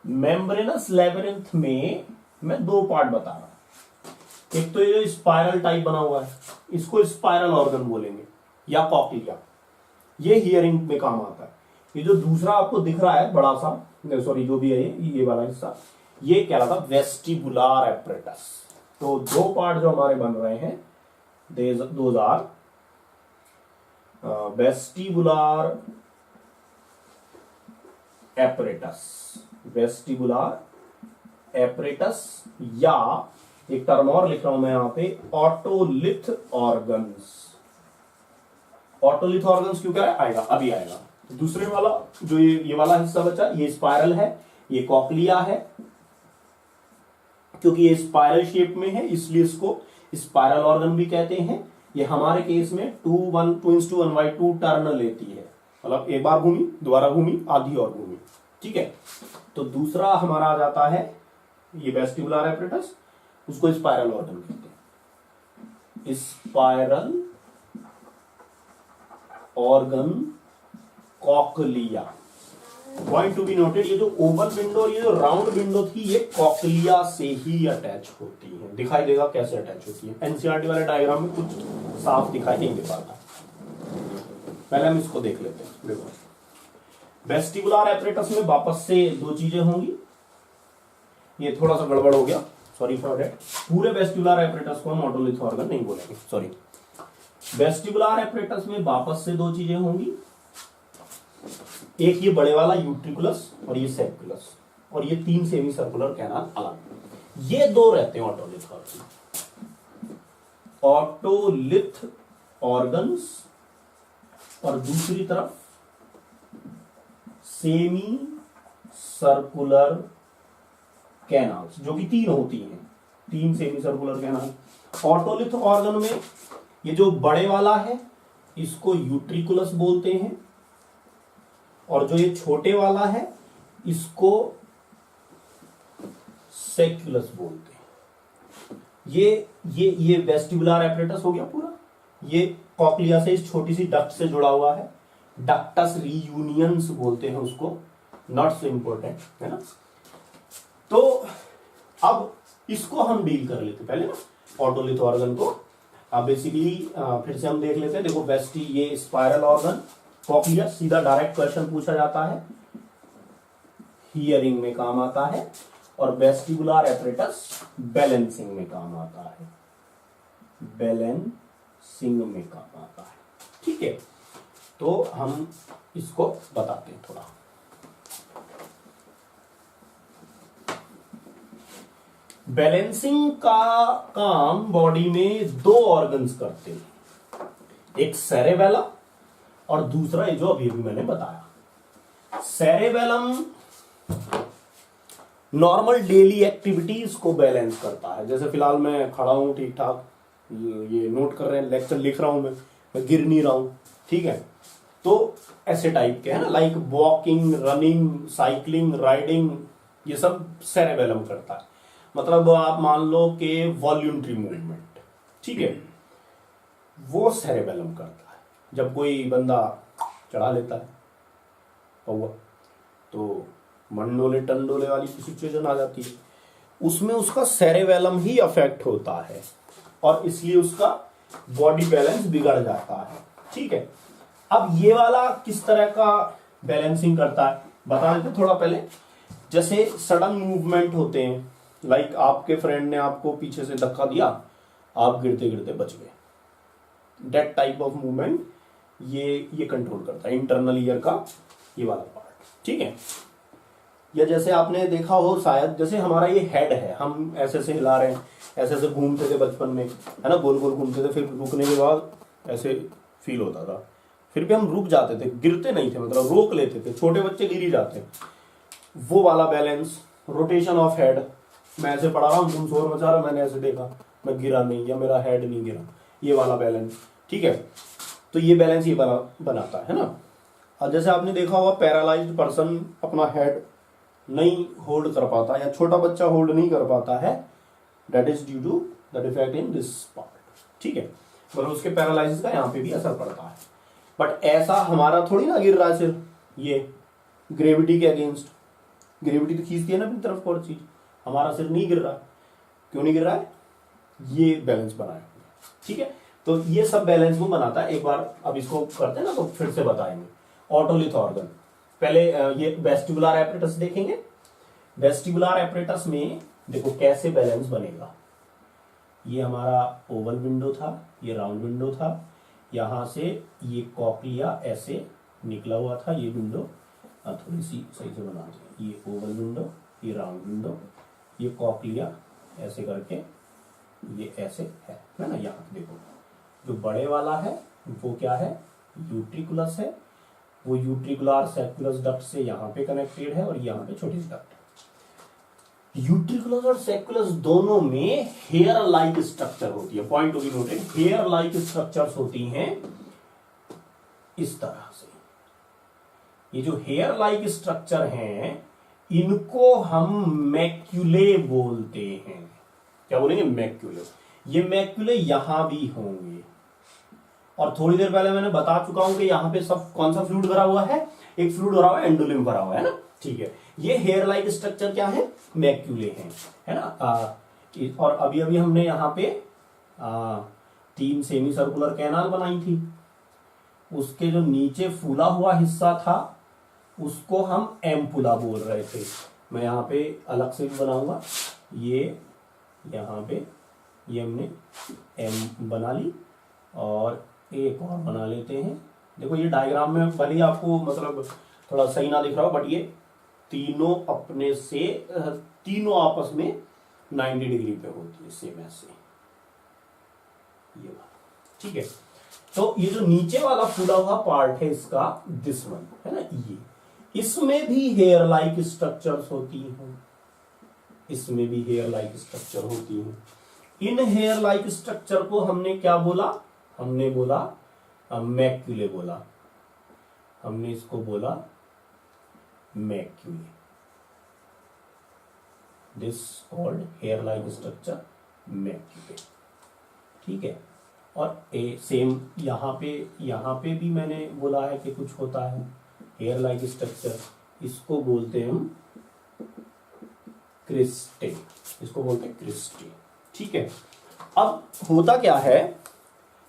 मेम्ब्रेनस लेबिरिंथ में मैं 2 पार्ट बता रहा हूं। एक तो ये जो स्पाइरल टाइप बना हुआ है, इसको स्पाइरल ऑर्गन बोलेंगे या कॉक्लिया, ये हियरिंग में काम आता है। ये जो दूसरा आपको दिख रहा है बड़ा सा, सॉरी जो भी है ये वाला हिस्सा, ये क्या कहलाता है, वेस्टिबुलर एपरेटस। तो 2 पार्ट जो हमारे बन रहे हैं, दोज आर वेस्टिबुलर एपरेटस, या एक टर्म और लिख रहा हूं मैं यहां पे, ऑटोलिथ ऑर्गन्स। ऑटोलिथ ऑर्गन्स क्यों, क्या आएगा, अभी आएगा। दूसरे वाला जो ये वाला हिस्सा बचा, ये स्पाइरल है, ये कॉक्लिया है, क्योंकि ये स्पाइरल शेप में है इसलिए इसको स्पाइरल ऑर्गन भी कहते हैं। ये हमारे केस में 2:1:2 टर्न लेती है, मतलब एक बार घूमी, दोबारा घूमी, आधी और घूमी। ठीक है, तो दूसरा हमारा आ जाता है ये वेस्टिबुलर एपरेटस, उसको स्पाइरल ऑर्गन कहते हैं। Spiral organ cochlea, point to be noted, ये जो ओवल विंडो और ये जो राउंड विंडो थी, ये कॉक्लिया से ही अटैच होती है। दिखाई देगा कैसे अटैच होती है, एनसीईआरटी वाले डायग्राम में कुछ साफ दिखाई नहीं दे पाता। पहले हम इसको देख लेते हैं। देखो, वेस्टिबुलर एपरेटस में वापस से 2 चीजें होंगी। ये थोड़ा सा गड़बड़ हो गया, सॉरी फॉर दैट। पूरे वेस्टिबुलर एपरेटस को हम ऑटोलिथ ऑर्गन नहीं बोलेंगे, सॉरी। वेस्टिबुलर एपरेटस में वापस से 2 चीजें होंगी, एक ये बड़े वाला यूट्रिकुलस और ये सेप्कुलस, और ये 3 सेमी सर्कुलर कैनाल अलग। ये 2 रहते हैं ऑटोलिथ ऑर्गन, ऑटोलिथ ऑर्गन्स, और दूसरी तरफ सेमी सर्कुलर कैनाल्स, जो कि 3 होती हैं, 3 semi circular canal. Otolith organ में ये जो बड़े वाला है इसको यूट्रिकुलस बोलते हैं, और जो ये छोटे वाला है इसको सेक्युलस बोलते हैं। ये वेस्टिबुलर एपरेटस हो गया पूरा। ये कॉक्लिया से इस छोटी सी डक्ट से जुड़ा हुआ है, डक्टस रीयूनियंस बोलते हैं उसको, नॉट सो इंपॉर्टेंट है ना। तो अब इसको हम डील कर लेते पहले ना, ऑटोलिथ ऑर्गन को। अब बेसिकली फिर से हम देख लेते हैं। देखो, वेस्टी ये स्पाइरल ऑर्गन, कॉक्लिया, सीधा डायरेक्ट क्वेश्चन पूछा जाता है, हियरिंग में काम आता है, और वेस्टिबुलर एपरेटस बैलेंसिंग में काम आता है, बैलेंसिंग में काम आता है। ठीक है, तो हम इसको बताते हैं थोड़ा। बैलेंसिंग का काम बॉडी में दो ऑर्गन्स करते हैं, एक सेरेबेलम और दूसरा ये जो अभी अभी मैंने बताया। सेरेबेलम नॉर्मल डेली एक्टिविटीज को बैलेंस करता है, जैसे फिलहाल मैं खड़ा हूं ठीक ठाक, ये नोट कर रहे हैं, लेक्चर लिख रहा हूं मैं गिर नहीं रहा हूं, ठीक है, तो ऐसे टाइप के है ना, like walking, running, cycling, riding, ये सब सेरेबेलम करता है। मतलब आप मान लो कि वॉल्यूंटरी मूवमेंट, ठीक है, वो सेरेबेलम करता है। जब कोई बंदा चढ़ा लेता है पौवा, तो मंडोले टंडोले वाली सिचुएशन आ जाती है, उसमें उसका सेरेबेलम ही अफेक्ट होता है और इसलिए उसका बॉडी बैलेंस बिगड़ जाता है, ठीक है। अब ये वाला किस तरह का बैलेंसिंग करता है बता देते थोड़ा पहले। जैसे सडन मूवमेंट होते हैं, लाइक आपके फ्रेंड ने आपको पीछे से धक्का दिया, आप गिरते गिरते बच गए, दैट टाइप ऑफ मूवमेंट ये कंट्रोल करता है, इंटरनल ईयर का ये वाला पार्ट, ठीक है। या जैसे आपने देखा हो शायद, जैसे हमारा ये हेड है, हम ऐसे से हिला रहे हैं, ऐसे ऐसे घूमते थे बचपन में, है ना, गोल गोल घूमते थे, फिर रुकने के बाद ऐसे फील होता था, फिर भी हम रुक जाते थे, गिरते नहीं थे, मतलब रोक लेते थे, छोटे बच्चे गिर ही जाते। वो वाला बैलेंस, रोटेशन ऑफ हेड, मैं ऐसे पढ़ा रहा हूँ, तुम शोर मचा रहे हो, मैंने ऐसे देखा, मैं गिरा नहीं या मेरा हेड नहीं गिरा, ये वाला बैलेंस, ठीक है। तो ये बैलेंस ये बनाता है ना। और जैसे आपने देखा होगा पैरालाइज्ड पर्सन अपना हेड नहीं होल्ड कर पाता या छोटा बच्चा होल्ड नहीं कर पाता है, that is due to the defect in this part, ठीक है, मतलब उसके पैरालाइसिस का यहाँ पे भी असर पड़ता है। बट ऐसा हमारा थोड़ी ना गिर रहा है सिर, ये ग्रेविटी के अगेंस्ट, ग्रेविटी तो खींचती है ना अपनी तरफ और चीज, हमारा सिर नहीं गिर रहा, क्यों नहीं गिर रहा है, ये बैलेंस बनाया, ठीक है। तो ये सब बैलेंस को बनाता है। एक बार अब इसको करते हैं ना, तो फिर से बताएंगे। ऑटोलिथ ऑर्गन, पहले ये वेस्टिबुलर एपरेटस देखेंगे। वेस्टिबुलर एपरेटस में देखो कैसे बैलेंस बनेगा। ये हमारा ओवल विंडो था, ये राउंड विंडो था, यहां से ये कॉक्लिया ऐसे निकला हुआ था, ये विंडो थोड़ी सी सही से बना दी, ये ओवल विंडो, ये राउंड विंडो, ये कॉक्लिया ऐसे करके ये ऐसे है ना। यहाँ देखो जो बड़े वाला है वो क्या है, यूट्रिकुलस है, वो यूट्रिकुलर सैक्युलस डक्ट से यहाँ पे कनेक्टेड है और यहाँ पे छोटी सी डक्ट है। यूट्रिकुलस और सैक्युलस दोनों में हेयर लाइक स्ट्रक्चर होती है, point to be noted, hair like structures होती हैं इस तरह से। ये जो हेयर लाइक स्ट्रक्चर हैं इनको हम मैक्यूले बोलते हैं। क्या बोलेंगे, मैक्यूले। ये मैक्यूले यहां भी होंगे और थोड़ी देर पहले मैंने बता चुका हूं कि यहाँ पे सब कौन सा फ्लूइड भरा हुआ है, एक फ्लूइड भरा हुआ है, एंडोलिम भरा हुआ है ना, ठीक है। ये हेयर लाइक स्ट्रक्चर क्या है, मैक्यूले हैं, है ना। और अभी अभी हमने यहाँ पे 3 सेमी सर्कुलर कैनाल बनाई थी, उसके जो नीचे फूला हुआ हिस्सा था उसको हम एम्पुला बोल रहे थे। मैं यहाँ पे अलग से भी बनाऊंगा, ये यहाँ पे ये हमने एम बना ली और एक और बना लेते हैं। देखो ये डायग्राम में भले ही आपको मतलब थोड़ा सही ना दिख रहा हो, बट ये तीनों अपने से तीनों आपस में 90 डिग्री पे होती है, सेम ऐसे ये वाला, ठीक है। तो ये जो नीचे वाला फूला हुआ पार्ट है इसका, दिस वन है ना, ये इसमें भी हेयर लाइक स्ट्रक्चर्स होती हैं, इसमें भी हेयर लाइक स्ट्रक्चर होती हैं। इन हेयर लाइक स्ट्रक्चर को हमने क्या बोला, हमने बोला मैक्यूले बोला, हमने इसको बोला maculae, this called hair like structure maculae, ठीक है। और सेम यहाँ पे भी मैंने बोला है कि कुछ होता है हेयर लाइक स्ट्रक्चर, इसको बोलते हैं हम क्रिस्टे, इसको बोलते हैं क्रिस्टे, ठीक है। अब होता क्या है,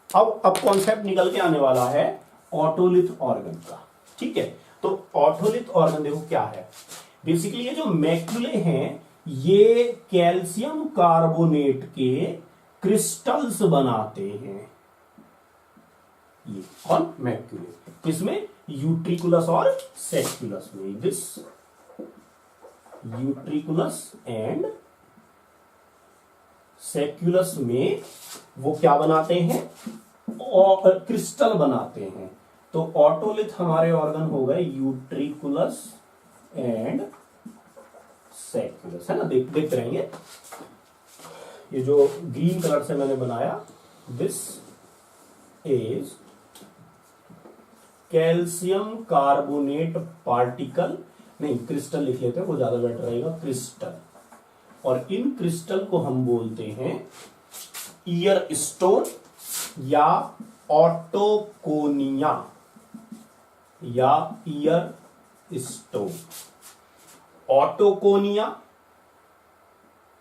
अब कॉन्सेप्ट निकल के आने वाला है ऑटोलिथ ऑर्गन का, ठीक है। तो ऑटोलिथ ऑर्गन देखो क्या है, बेसिकली ये जो मैक्यूले हैं ये कैल्शियम कार्बोनेट के क्रिस्टल्स बनाते हैं, ये कौन, मैक्यूले। इसमें यूट्रिकुलस और सैक्युलस में, दिस यूट्रिकुलस एंड सेक्युलस में वो क्या बनाते हैं, और क्रिस्टल बनाते हैं। तो ऑटोलिथ हमारे ऑर्गन हो गए यूट्रिकुलस एंड सेक्युलस, है ना। देखते रहेंगे। ये जो ग्रीन कलर से मैंने बनाया, this is calcium carbonate particle, नहीं क्रिस्टल लिख लेते हैं, वो ज्यादा बेटर रहेगा, क्रिस्टल। और इन क्रिस्टल को हम बोलते हैं ईयर स्टोन या ऑटोकोनिया या ear stone. Otoconia,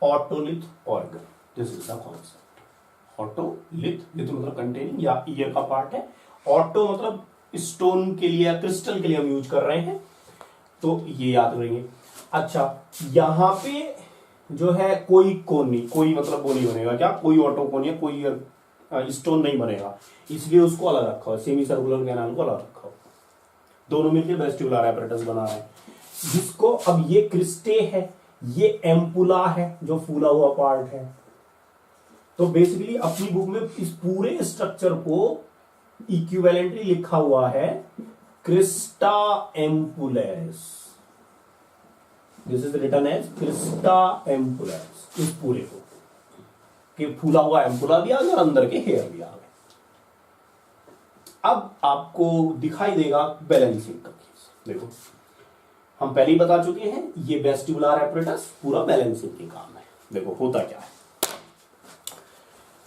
otolith organ, this is the concept. Otolith, lith मतलब कंटेनिंग या ईयर का पार्ट है, ऑटो मतलब स्टोन के लिए या क्रिस्टल के लिए हम यूज कर रहे हैं, तो ये याद रखेंगे। अच्छा, यहां पे जो है कोई कोन नहीं, कोई मतलब वो नहीं बनेगा, क्या कोई ऑटोकोनिया, कोई स्टोन नहीं बनेगा, इसलिए उसको अलग रखा हो, सेमी सर्कुलर कैनाल को अलग रखा हो। दोनों मिलकर वेस्टिबुलर एपरेटस बना रहे हैं, जिसको अब ये क्रिस्टे है, ये एम्पुला है जो फूला हुआ पार्ट है। तो बेसिकली अपनी बुक में इस पूरे स्ट्रक्चर को इक्विवेलेंटली लिखा हुआ है crista ampullaris, this is written as crista ampullaris. इस पूरे को कि फूला हुआ एम्पुला भी आ गया और अंदर के हेयर भी आ गए। अब आपको दिखाई देगा बैलेंसिंग का केस। देखो, हम पहले ही बता चुके हैं, ये वेस्टिबुलर एपरेटस पूरा बैलेंसिंग के काम है। देखो होता क्या है,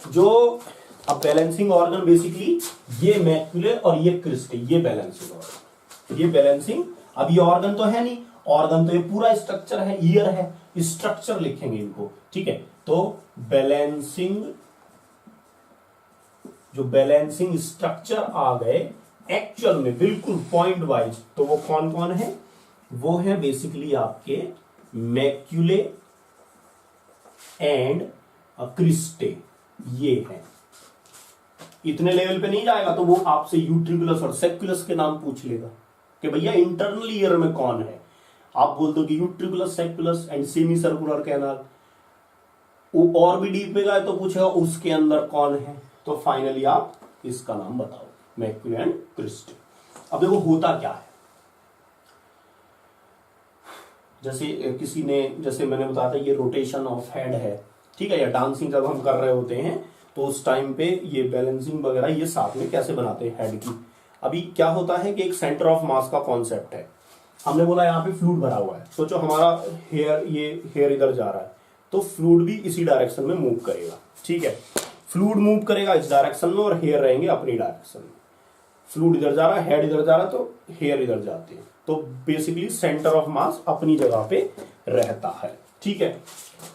जो अब बैलेंसिंग ऑर्गन बेसिकली ये मैक्युले और ये क्रिस्टे, ये बैलेंसिंग ऑर्गन, ये बैलेंसिंग। अब ये ऑर्गन तो है नहीं, ऑर्गन तो ये पूरा स्ट्रक्चर है, ईयर है, स्ट्रक्चर लिखेंगे इनको, ठीक है। तो बैलेंसिंग, जो बैलेंसिंग स्ट्रक्चर आ गए एक्चुअल में बिल्कुल पॉइंट वाइज, तो वो कौन कौन है, वो है बेसिकली आपके मैक्युले एंड क्रिस्टे, ये है। इतने लेवल पे नहीं जाएगा तो वो आपसे यूट्रिकुलस और सेक्युलस के नाम पूछ लेगा कि भैया इंटरनल ईयर में कौन है। आप बोल दो कि यूट्रिकुलस, सेक्युलस एंड सेमी सर्कुलर कैनाल। वो और भी डीप में गए तो पूछेगा उसके अंदर कौन है, तो फाइनली आप इसका नाम बताओ, मैक्युले एंड क्रिस्टे। अब देखो होता क्या है, जैसे किसी ने, जैसे मैंने बताया था ये रोटेशन ऑफ हेड है, ठीक है, या डांसिंग जब हम कर रहे होते हैं तो उस टाइम पे ये बैलेंसिंग वगैरह ये साथ में कैसे बनाते हैं हेड की। अभी क्या होता है कि एक सेंटर ऑफ मास का कॉन्सेप्ट है। हमने बोला यहाँ पे फ्लूइड भरा हुआ है, सोचो हमारा हेयर, ये हेयर इधर जा रहा है, तो फ्लूइड भी इसी डायरेक्शन में मूव करेगा, ठीक है। फ्लूइड मूव करेगा इस डायरेक्शन में और हेयर रहेंगे अपनी डायरेक्शन में। फ्लूइड इधर जा रहा है, हेड इधर जा रहा है, तो हेयर इधर जाते हैं। तो बेसिकली सेंटर ऑफ मास अपनी जगह पे रहता है, ठीक है।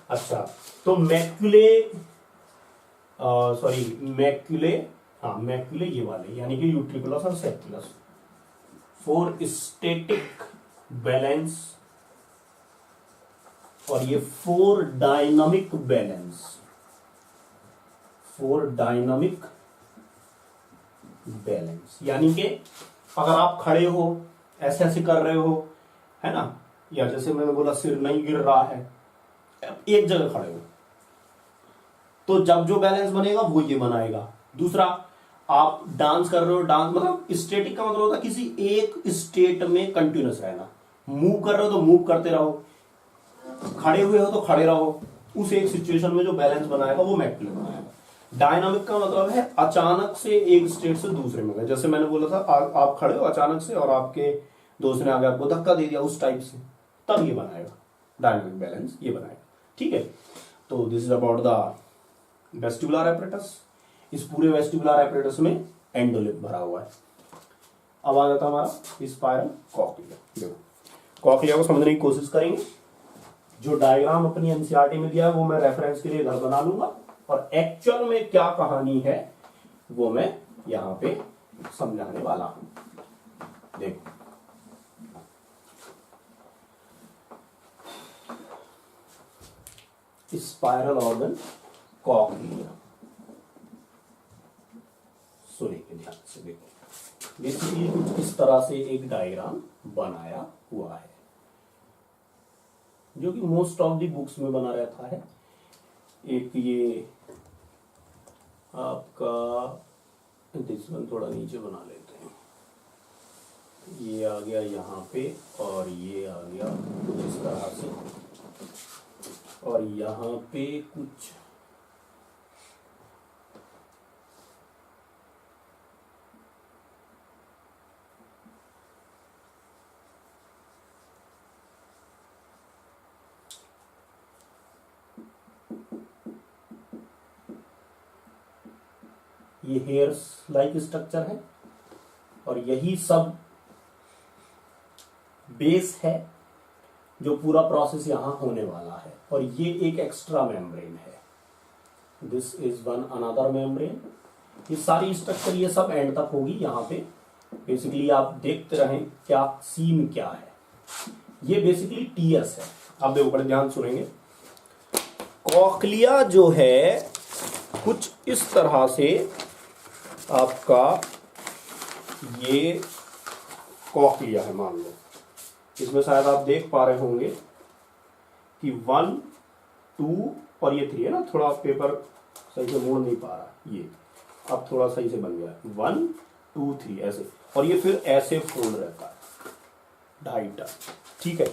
अच्छा, तो मैक्युले, मैक्युले, हाँ मैक्युले ये वाले, यानी कि यूट्रिकुलस और सेक्युलस फॉर स्टैटिक बैलेंस, और ये for dynamic balance, for dynamic balance. यानी कि अगर आप खड़े हो, ऐसे ऐसे कर रहे हो, है ना, या जैसे मैंने बोला सिर नहीं गिर रहा है, एक जगह खड़े हो, तो जब जो बैलेंस बनेगा वो ये बनाएगा। दूसरा, आप डांस कर रहे हो, डांस मतलब स्टेटिक का मतलब होता है किसी एक स्टेट में कंटिन्यूस रहना। मूव कर रहे हो तो मूव करते रहो, खड़े हुए हो तो खड़े रहो, उस एक सिचुएशन में जो बैलेंस बनाएगा वो मैक्युले बनाएगा। डायनामिक का मतलब है अचानक से एक स्टेट से दूसरे में गए, जैसे मैंने बोला था आप खड़े हो अचानक से और आपके दोस्त ने आगे आपको धक्का दे दिया, उस टाइप से, तब ये बनाएगा डायनामिक बैलेंस, ये बनाएगा, ठीक है। तो this is about the vestibular apparatus. इस पूरे वेस्टिबुलर एपरेटस में एंडोलिथ भरा हुआ है। अब आ जाता हमारा स्पाइरल कॉक्लिया। देखो, कॉक्लिया को समझने की कोशिश करेंगे। जो डायग्राम अपनी एनसीईआरटी में दिया है वो मैं रेफरेंस के लिए घर बना लूंगा, और एक्चुअल में क्या कहानी है वो मैं यहां पे समझाने वाला हूं। देखो, स्पाइरल ऑर्गन कॉक्लिया, सुनिए ध्यान से। देखो, बेसिकली कुछ इस तरह से एक डायग्राम बनाया हुआ है, जो कि मोस्ट ऑफ दी बुक्स में बना रहता है। एक ये आपका दिस वन थोड़ा नीचे बना लेते हैं, ये आ गया यहाँ पे और ये आ गया कुछ इस तरह से, और यहाँ पे कुछ ये हेयर्स लाइक स्ट्रक्चर है, और यही सब बेस है जो पूरा प्रोसेस यहां होने वाला है। और ये एक एक्स्ट्रा मेम्ब्रेन है, this is one another membrane. ये सारी स्ट्रक्चर ये सब एंड तक होगी यहाँ पे। बेसिकली आप देखते रहें क्या सीन क्या है। ये बेसिकली टीएस है। आप देखो बड़े ध्यान सुनेंगे। कॉक्लिया जो है कुछ इस तरह से आपका ये कॉक्लिया है, मान लो इसमें शायद आप देख पा रहे होंगे कि 1 2 और ये 3 है ना, थोड़ा पेपर सही से मोड़ नहीं पा रहा, ये अब थोड़ा सही से बन गया 1 2 3 ऐसे, और ये फिर ऐसे फोल्ड रहता है 2.5 टर्न। ठीक है,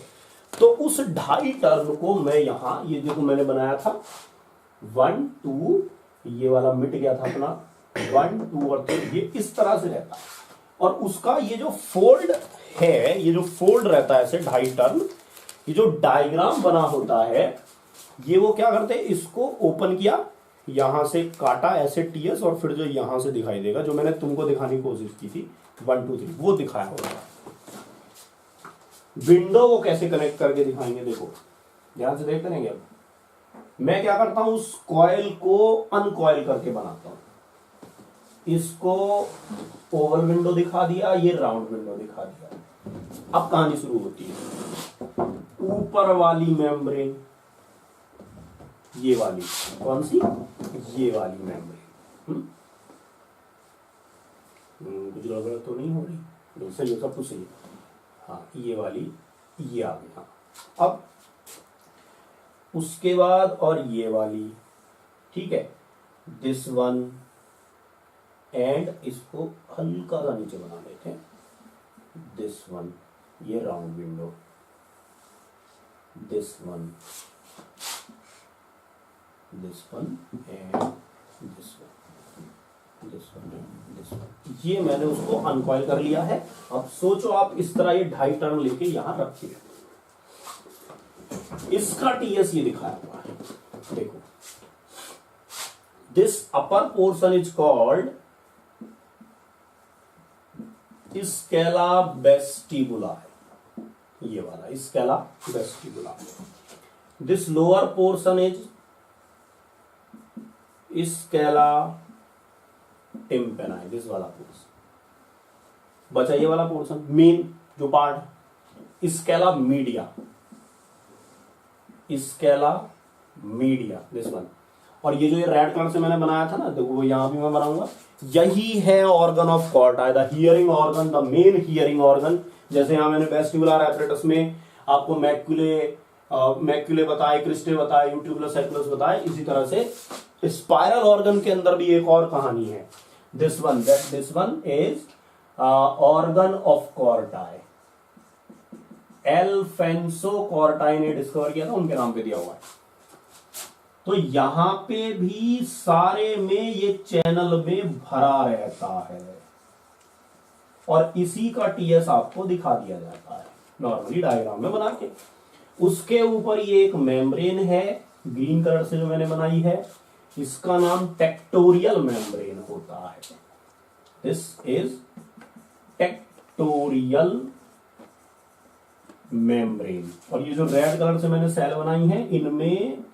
तो उस 2.5 टर्न को मैं यहां ये देखो मैंने बनाया था 1 2, ये वाला मिट गया था अपना 1 2 और 3, ये इस तरह से रहता है। और उसका ये जो फोल्ड है, ये जो फोल्ड रहता है ऐसे 2.5 टर्न, ये जो डायग्राम बना होता है, ये वो क्या करते हैं, इसको ओपन किया, यहां से काटा ऐसे टीएस, और फिर जो यहां से दिखाई देगा जो मैंने तुमको दिखाने की कोशिश की थी 1 2 3 वो दिखाया होगा। विंडो को कैसे कनेक्ट करके दिखाएंगे, देखो ध्यान से देख करेंगे। अब मैं क्या करता हूं, उस कॉइल को अनकॉइल करके बनाता हूं। इसको ओवल विंडो दिखा दिया, ये राउंड विंडो दिखा दिया। अब कहानी शुरू होती है। ऊपर वाली मेम्ब्रेन, ये वाली कौन सी, ये वाली मेम्ब्रेन, कुछ गड़बड़ तो नहीं हो रही, सही है सब कुछ सही है। हाँ ये वाली, ये आ गई। हाँ अब उसके बाद और ये वाली, ठीक है, दिस वन, एंड इसको हल्का सा नीचे बना लेते हैं, दिस वन, ये round window, this one and this one, this one and this one. ये मैंने उसको अनकॉइल कर लिया है। अब सोचो आप इस तरह ये 2.5 टर्न लेके यहां रखिए, इसका टीएस ये दिखाया हुआ है, देखो this upper portion is called scala vestibuli, ये वाला scala vestibuli. This lower portion is scala tympani, this वाला पोर्शन बचा, ये वाला पोर्शन मेन जो part scala media, scala media, this one. और ये जो ये रेड कलर से मैंने बनाया था ना, देखो वो यहां भी मैं बनाऊंगा, यही है organ of Corti, the hearing organ, the main hearing organ. जैसे यहां मैंने वेस्टिबुलर एपरेटस में आपको मैक्युले बताए, क्रिस्टे बताए, यूट्यूबुलस सर्कुलस बताए, इसी तरह से स्पाइरल ऑर्गन के अंदर भी एक और कहानी है। This one is organ of corti, Alfonso corti ने डिस्कवर किया था, उनके नाम पे दिया हुआ है। तो यहां पे भी सारे में ये चैनल में भरा रहता है, और इसी का टीएस आपको दिखा दिया जाता है नॉर्मली डायग्राम में बना के। उसके ऊपर ये एक मेम्ब्रेन है ग्रीन कलर से जो मैंने बनाई है, इसका नाम टेक्टोरियल मेम्ब्रेन होता है। This is tectorial membrane. और ये जो रेड कलर से मैंने सेल बनाई है, इनमें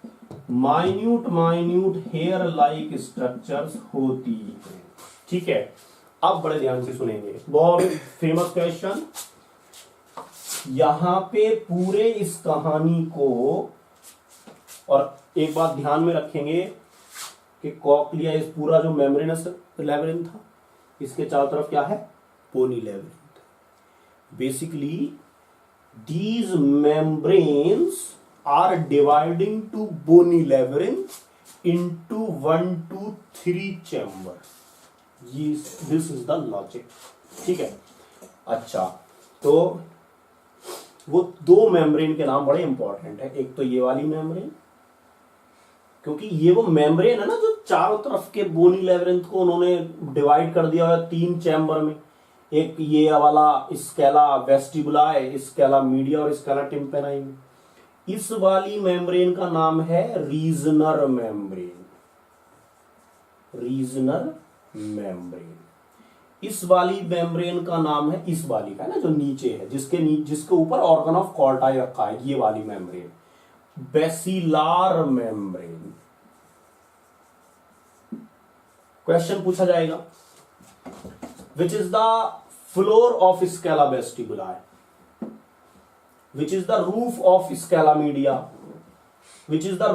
माइन्यूट हेयर लाइक स्ट्रक्चर्स होती है। ठीक है, अब बड़े ध्यान से सुनेंगे, बहुत फेमस क्वेश्चन। यहां पे पूरे इस कहानी को, और एक बात ध्यान में रखेंगे कि कॉक्लिया, इस पूरा जो मेम्ब्रेनस लेबिरिंथ था, इसके चारों तरफ क्या है, bony labyrinth. Basically these membranes are dividing to bony labyrinth into 1 to 3 chamber. This is the logic. ठीक है, अच्छा, तो वो दो मेम्ब्रेन के नाम बड़े इंपॉर्टेंट है। एक तो ये वाली मेम्ब्रेन, क्योंकि ये वो मेम्ब्रेन है ना जो चारों तरफ के बोनी लेवरिंथ को उन्होंने डिवाइड कर दिया है 3 चैम्बर में। एक ये वाला स्केला वेस्टिबुलाe, स्केला मीडिया और स्केला टिम्पेनाई। इस वाली मेम्ब्रेन का नाम है रीजनर मेम्ब्रेन। रीजनर मेम्ब्रेन। इस वाली मेम्ब्रेन का नाम है, इस वाली का है ना जो नीचे है, जिसके ऊपर ऑर्गन ऑफ कॉर्टाई रखा है, ये वाली मेम्ब्रेन बेसिलार मेम्ब्रेन। क्वेश्चन पूछा जाएगा, which is the floor of scala vestibuli, which is the roof of scala media, which is the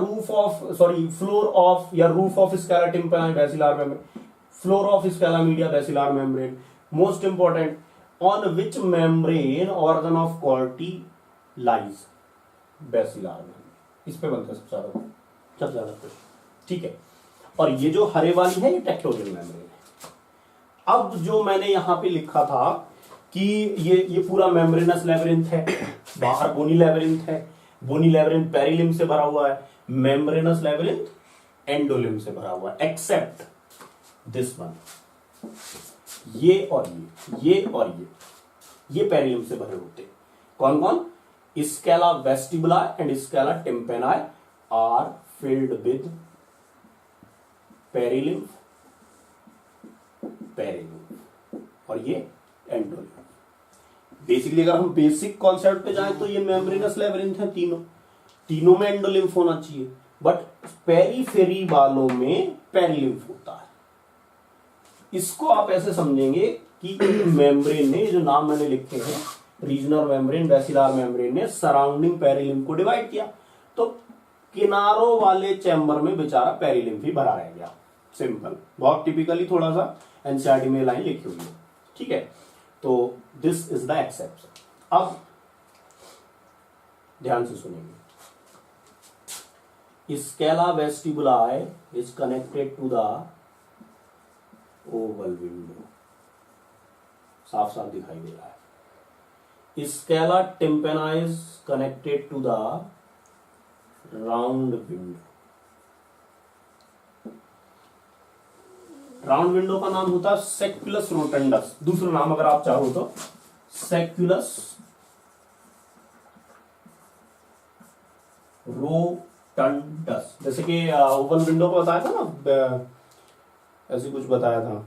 floor of scala tympani basilar membrane, floor of scala media basilar membrane. Most important, on which membrane organ of Corti lies? basilar membrane। इस पे बनता है सबसे ज्यादा question. ठीक है, और ये जो हरे वाली है ये टेक्टोरियल मेम्ब्रेन है। अब जो मैंने यहां पे लिखा था कि ये पूरा मेम्ब्रेनस लेवरिंथ है, बाहर बोनी लेवरिंथ है, बोनी लेवरिंथ पेरिलिम से भरा हुआ है, मेम्ब्रेनस लेवरिंथ एंडोलिम से भरा हुआ है, एक्सेप्ट दिस वन। ये और ये पेरिलिम से भरे होते। कौन कौन? Scala vestibuli and scala tympani are filled with perilymph और ये एंडोलिम। बेसिकली अगर हम बेसिक कॉन्सेप्ट पे जाएं तो ये मेम्ब्रेनस लेवरिंथ है, तीनों में एंडोलिम्फ होना चाहिए, बट पेरीफेरी वालों में पेरिलिम्फ होता है। इसको आप ऐसे समझेंगे कि मेम्ब्रेन ने, जो नाम मैंने लिखे हैं, रीजनल मेम्ब्रेन, बेसिलार मेम्ब्रेन ने सराउंडिंग पेरिलिम्फ को डिवाइड किया, तो किनारों वाले चैम्बर में बेचारा पेरिलिम्फ ही भरा रह गया। सिंपल, बहुत टिपिकली थोड़ा सा एनसीईआरटी में लाइन लिखी हुई है। ठीक है, तो दिस इज द एक्सेप्शन। अब ध्यान से सुनेंगे, scala vestibuli is connected to the oval window, साफ साफ दिखाई दे रहा है। Scala tympani is connected to the round window. Round window का नाम होता है सेक्युलस रोटंडस, दूसरा नाम अगर आप चाहो तो सेक्युलस रोटंडस। जैसे कि ओवल विंडो को बताया था ना, ऐसे कुछ बताया था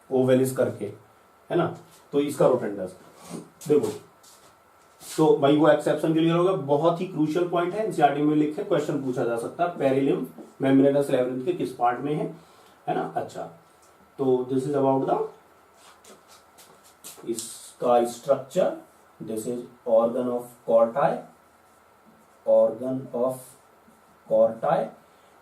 ओवेलिस करके, है ना, तो इसका रोटंडस देखो। तो भाई वो एक्सेप्शन क्लियर होगा, बहुत ही क्रूशियल पॉइंट है, एनसीईआरटी में लिखे, क्वेश्चन पूछा जा सकता है, पेरिलिम मेम्ब्रेनस लेवरिंथ के किस पार्ट में है ना। अच्छा, तो दिस इज अबाउट द इसका structure. This is organ of Corti,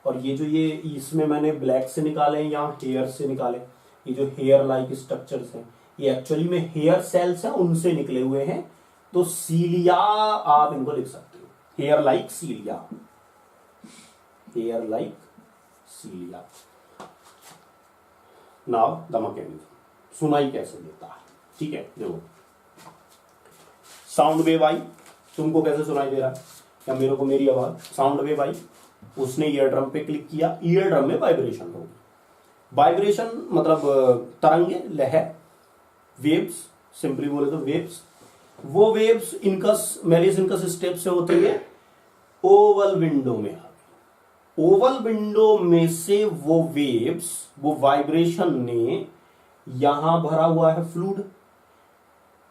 और ये जो ये इसमें मैंने ब्लैक से निकाले या हेयर से निकाले, ये जो हेयर लाइक स्ट्रक्चर्स हैं, ये एक्चुअली में हेयर सेल्स हैं, उनसे निकले हुए हैं। तो सीलिया आप इनको लिख सकते हो, hair like cilia, hair like cilia. Now the mechanism, सुनाई कैसे देता है। ठीक है, देखो, साउंड वेव आई, तुमको कैसे सुनाई दे रहा है, या मेरे को मेरी आवाज, साउंड वेव आई, उसने ईयर ड्रम पे क्लिक किया, ईयर ड्रम में वाइब्रेशन होगी। वाइब्रेशन मतलब तरंगे, लहर, वेव्स, सिंपली बोले तो वेव्स। वो waves incus malice incus step से होते हुए ओवल विंडो में आ गई। ओवल विंडो में से वो वेव्स, वो वाइब्रेशन ने यहां भरा हुआ है फ्लूइड,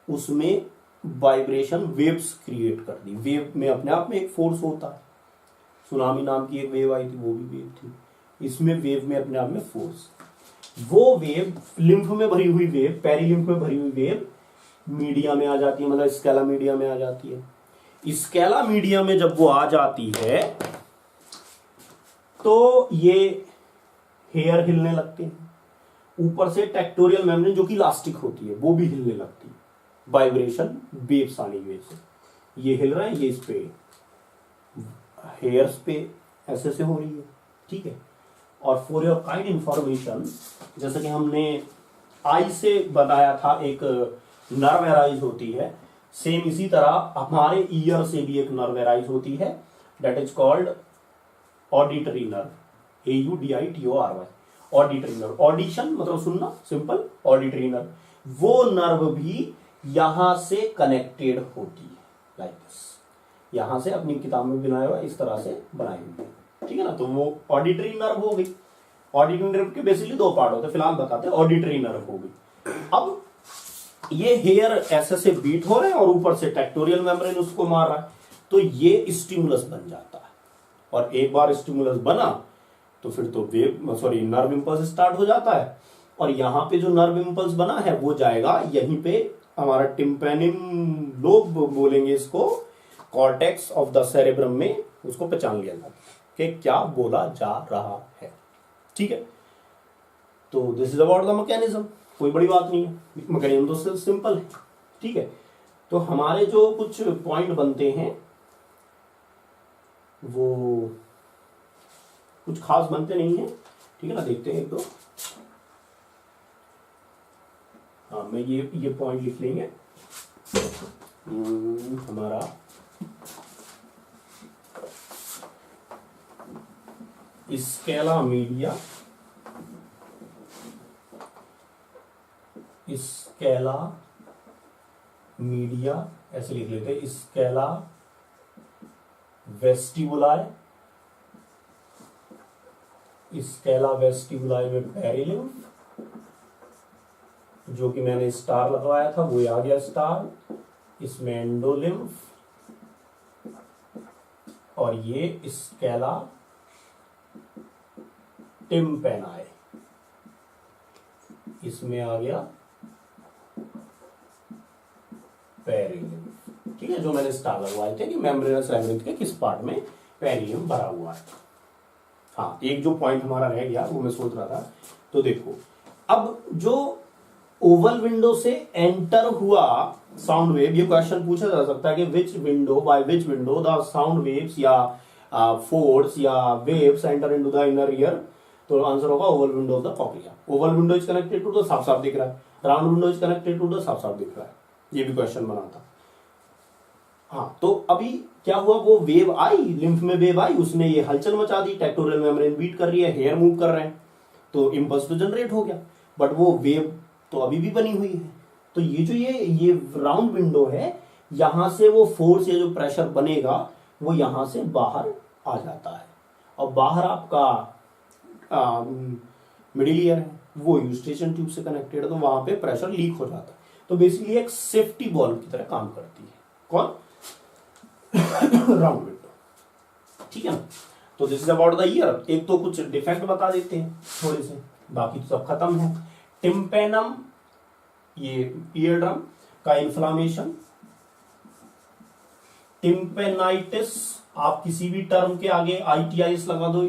उसमें वाइब्रेशन वेव्स क्रिएट कर दी। वेव में अपने आप में एक फोर्स होता है, सुनामी नाम की एक वेव आई थी, वो भी वेव थी, इसमें वेव में अपने आप में फोर्स। वो वेव लिम्फ में भरी हुई वेव, पेरिलिम्फ में भरी हुई वेव मीडिया में आ जाती है, मतलब स्केला मीडिया में आ जाती है। स्केला मीडिया में जब वो आ जाती है तो ये हेयर हिलने लगते हैं, ऊपर से टेक्टोरियल मेम्ब्रेन जो कि इलास्टिक होती है वो भी हिलने लगती है, वाइब्रेशन वेव्स आने की वजह से। ये हिल रहा है, ये इस पे हेयर्स पे ऐसे से हो रही है, ठीक है। और फॉर योर काइंड इंफॉर्मेशन, जैसे कि हमने आई से बताया था एक नर्व एराइज होती है, सेम इसी तरह हमारे ईयर से भी एक नर्व एराइज होती है, that is called auditory nerve, AUDITORY, auditory nerve. Audition मतलब सुनना, सिंपल, ऑडिटरी नर्व, वो नर्व भी यहां से कनेक्टेड होती है, लाइक दिस। यहां से अपनी किताब में बनाया हुआ इस तरह से बनाई हुई है, ठीक है ना। तो वो ऑडिटरी नर्व हो गई। ऑडिटरी नर्व के बेसिकली दो पार्ट होते हैं, फिलहाल बताते हैं। ऑडिटरी नर्व हो गई। अब ये हेयर ऐसे से बीट हो रहे हैं और ऊपर से टेक्टोरियल मेम्ब्रेन उसको मार रहा है, तो ये स्टिमुलस बन जाता है। और एक बार स्टिमुलस बना तो फिर तो नर्व इंपल्स स्टार्ट हो जाता है। और यहां पे जो नर्व इंपल्स बना है वो जाएगा यहीं पे हमारा टिम्पैनिक लोब बोलेंगे इसको, कॉर्टेक्स ऑफ द सेरेब्रम में उसको पहचान लिया जाता है कि क्या बोला जा रहा है, ठीक है। तो this is about the mechanism, कोई बड़ी बात नहीं है, मैकेनिज्म तो सिंपल है, ठीक है। तो हमारे जो कुछ पॉइंट बनते हैं वो कुछ खास बनते नहीं है, ठीक है ना। देखते हैं एक दो। हाँ, मैं ये पॉइंट लिख लेंगे। हमारा स्केला मीडिया, स्केला मीडिया ऐसे लिख लेते हैं, स्केला वेस्टिबुलाई, स्केला वेस्टिबुलाई में पेरिलिम्फ, जो कि मैंने स्टार लगवाया था वो आ गया स्टार, इसमें एंडोलिम्फ, और ये स्केला टिम्पेनाई, इसमें आ गया पेरिलिम्फ, ठीक है। जो मैंने स्टार लगवाए थे कि मेम्ब्रेनस लैबिरिंथ के किस पार्ट में पेरिलिम्फ भरा हुआ है। हाँ, एक जो पॉइंट हमारा रह गया वो मैं सोच रहा था, तो देखो अब जो ओवल विंडो से एंटर हुआ साउंड वेव, ये क्वेश्चन पूछा जा सकता है कि which window, by which window the sound waves या फोर्स या waves enter into the inner ear, तो आंसर होगा oval window of the cochlea. Oval window is connected to the, साफ साफ दिख रहा है, round window is connected to the, साफ साफ दिख रहा है, ये भी क्वेश्चन बना था। हाँ, तो अभी क्या हुआ, वो वेव आई, लिम्फ में वेव आई, उसने ये हलचल मचा दी, टेक्टोरियल मेम्ब्रेन बीट कर रही है, हेयर मूव कर रहे हैं, तो इंपल्स तो जनरेट हो गया, बट वो वेव तो अभी भी बनी हुई है। तो ये जो ये राउंड विंडो है, यहां से वो फोर्स या जो प्रेशर बनेगा वो यहां से बाहर आ जाता है, और बाहर आपका मिडिल ईयर है, वो यूस्टेशन ट्यूब से कनेक्टेड है, तो वहां पे प्रेशर लीक हो जाता है। तो बेसिकली एक सेफ्टी बॉल्व की तरह काम करती है, कौन, राउंड विंडो, ठीक है ना। तो this is about the year. एक तो कुछ डिफेक्ट बता देते हैं थोड़े से, बाकी तो सब खत्म है। टिम्पेनम, ये ईयर ड्रम का इन्फ्लामेशन, टिम्पेनाइटिस, आप किसी भी टर्म के आगे ITIS लगा दो,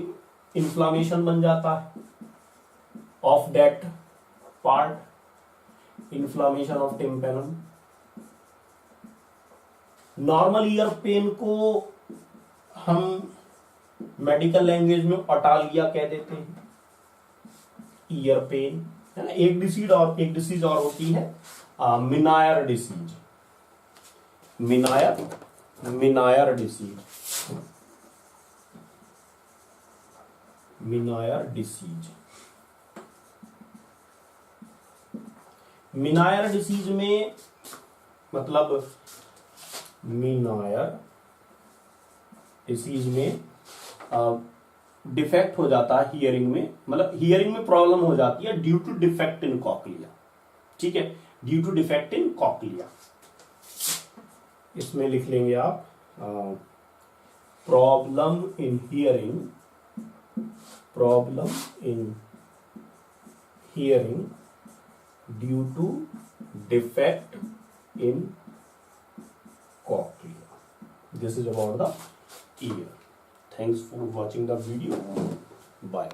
इन्फ्लामेशन बन जाता है of that part, inflammation of tympanum. Normal ear pain को हम मेडिकल लैंग्वेज में ओटालिया कह देते हैं, ईयर पेन है ना। एक डिसीज और होती है मिनायर डिसीज, मिनायर डिसीज, मिनायर डिसीज। मिनायर डिसीज में मतलब मिनायर डिसीज में डिफेक्ट हो जाता है हियरिंग में, मतलब हियरिंग में प्रॉब्लम हो जाती है due to defect in cochlea, ठीक है, due to defect in cochlea. इसमें लिख लेंगे आप problem in hearing, problem in hearing due to defect in cochlea. This is about the ear. Thanks for watching the video. Bye.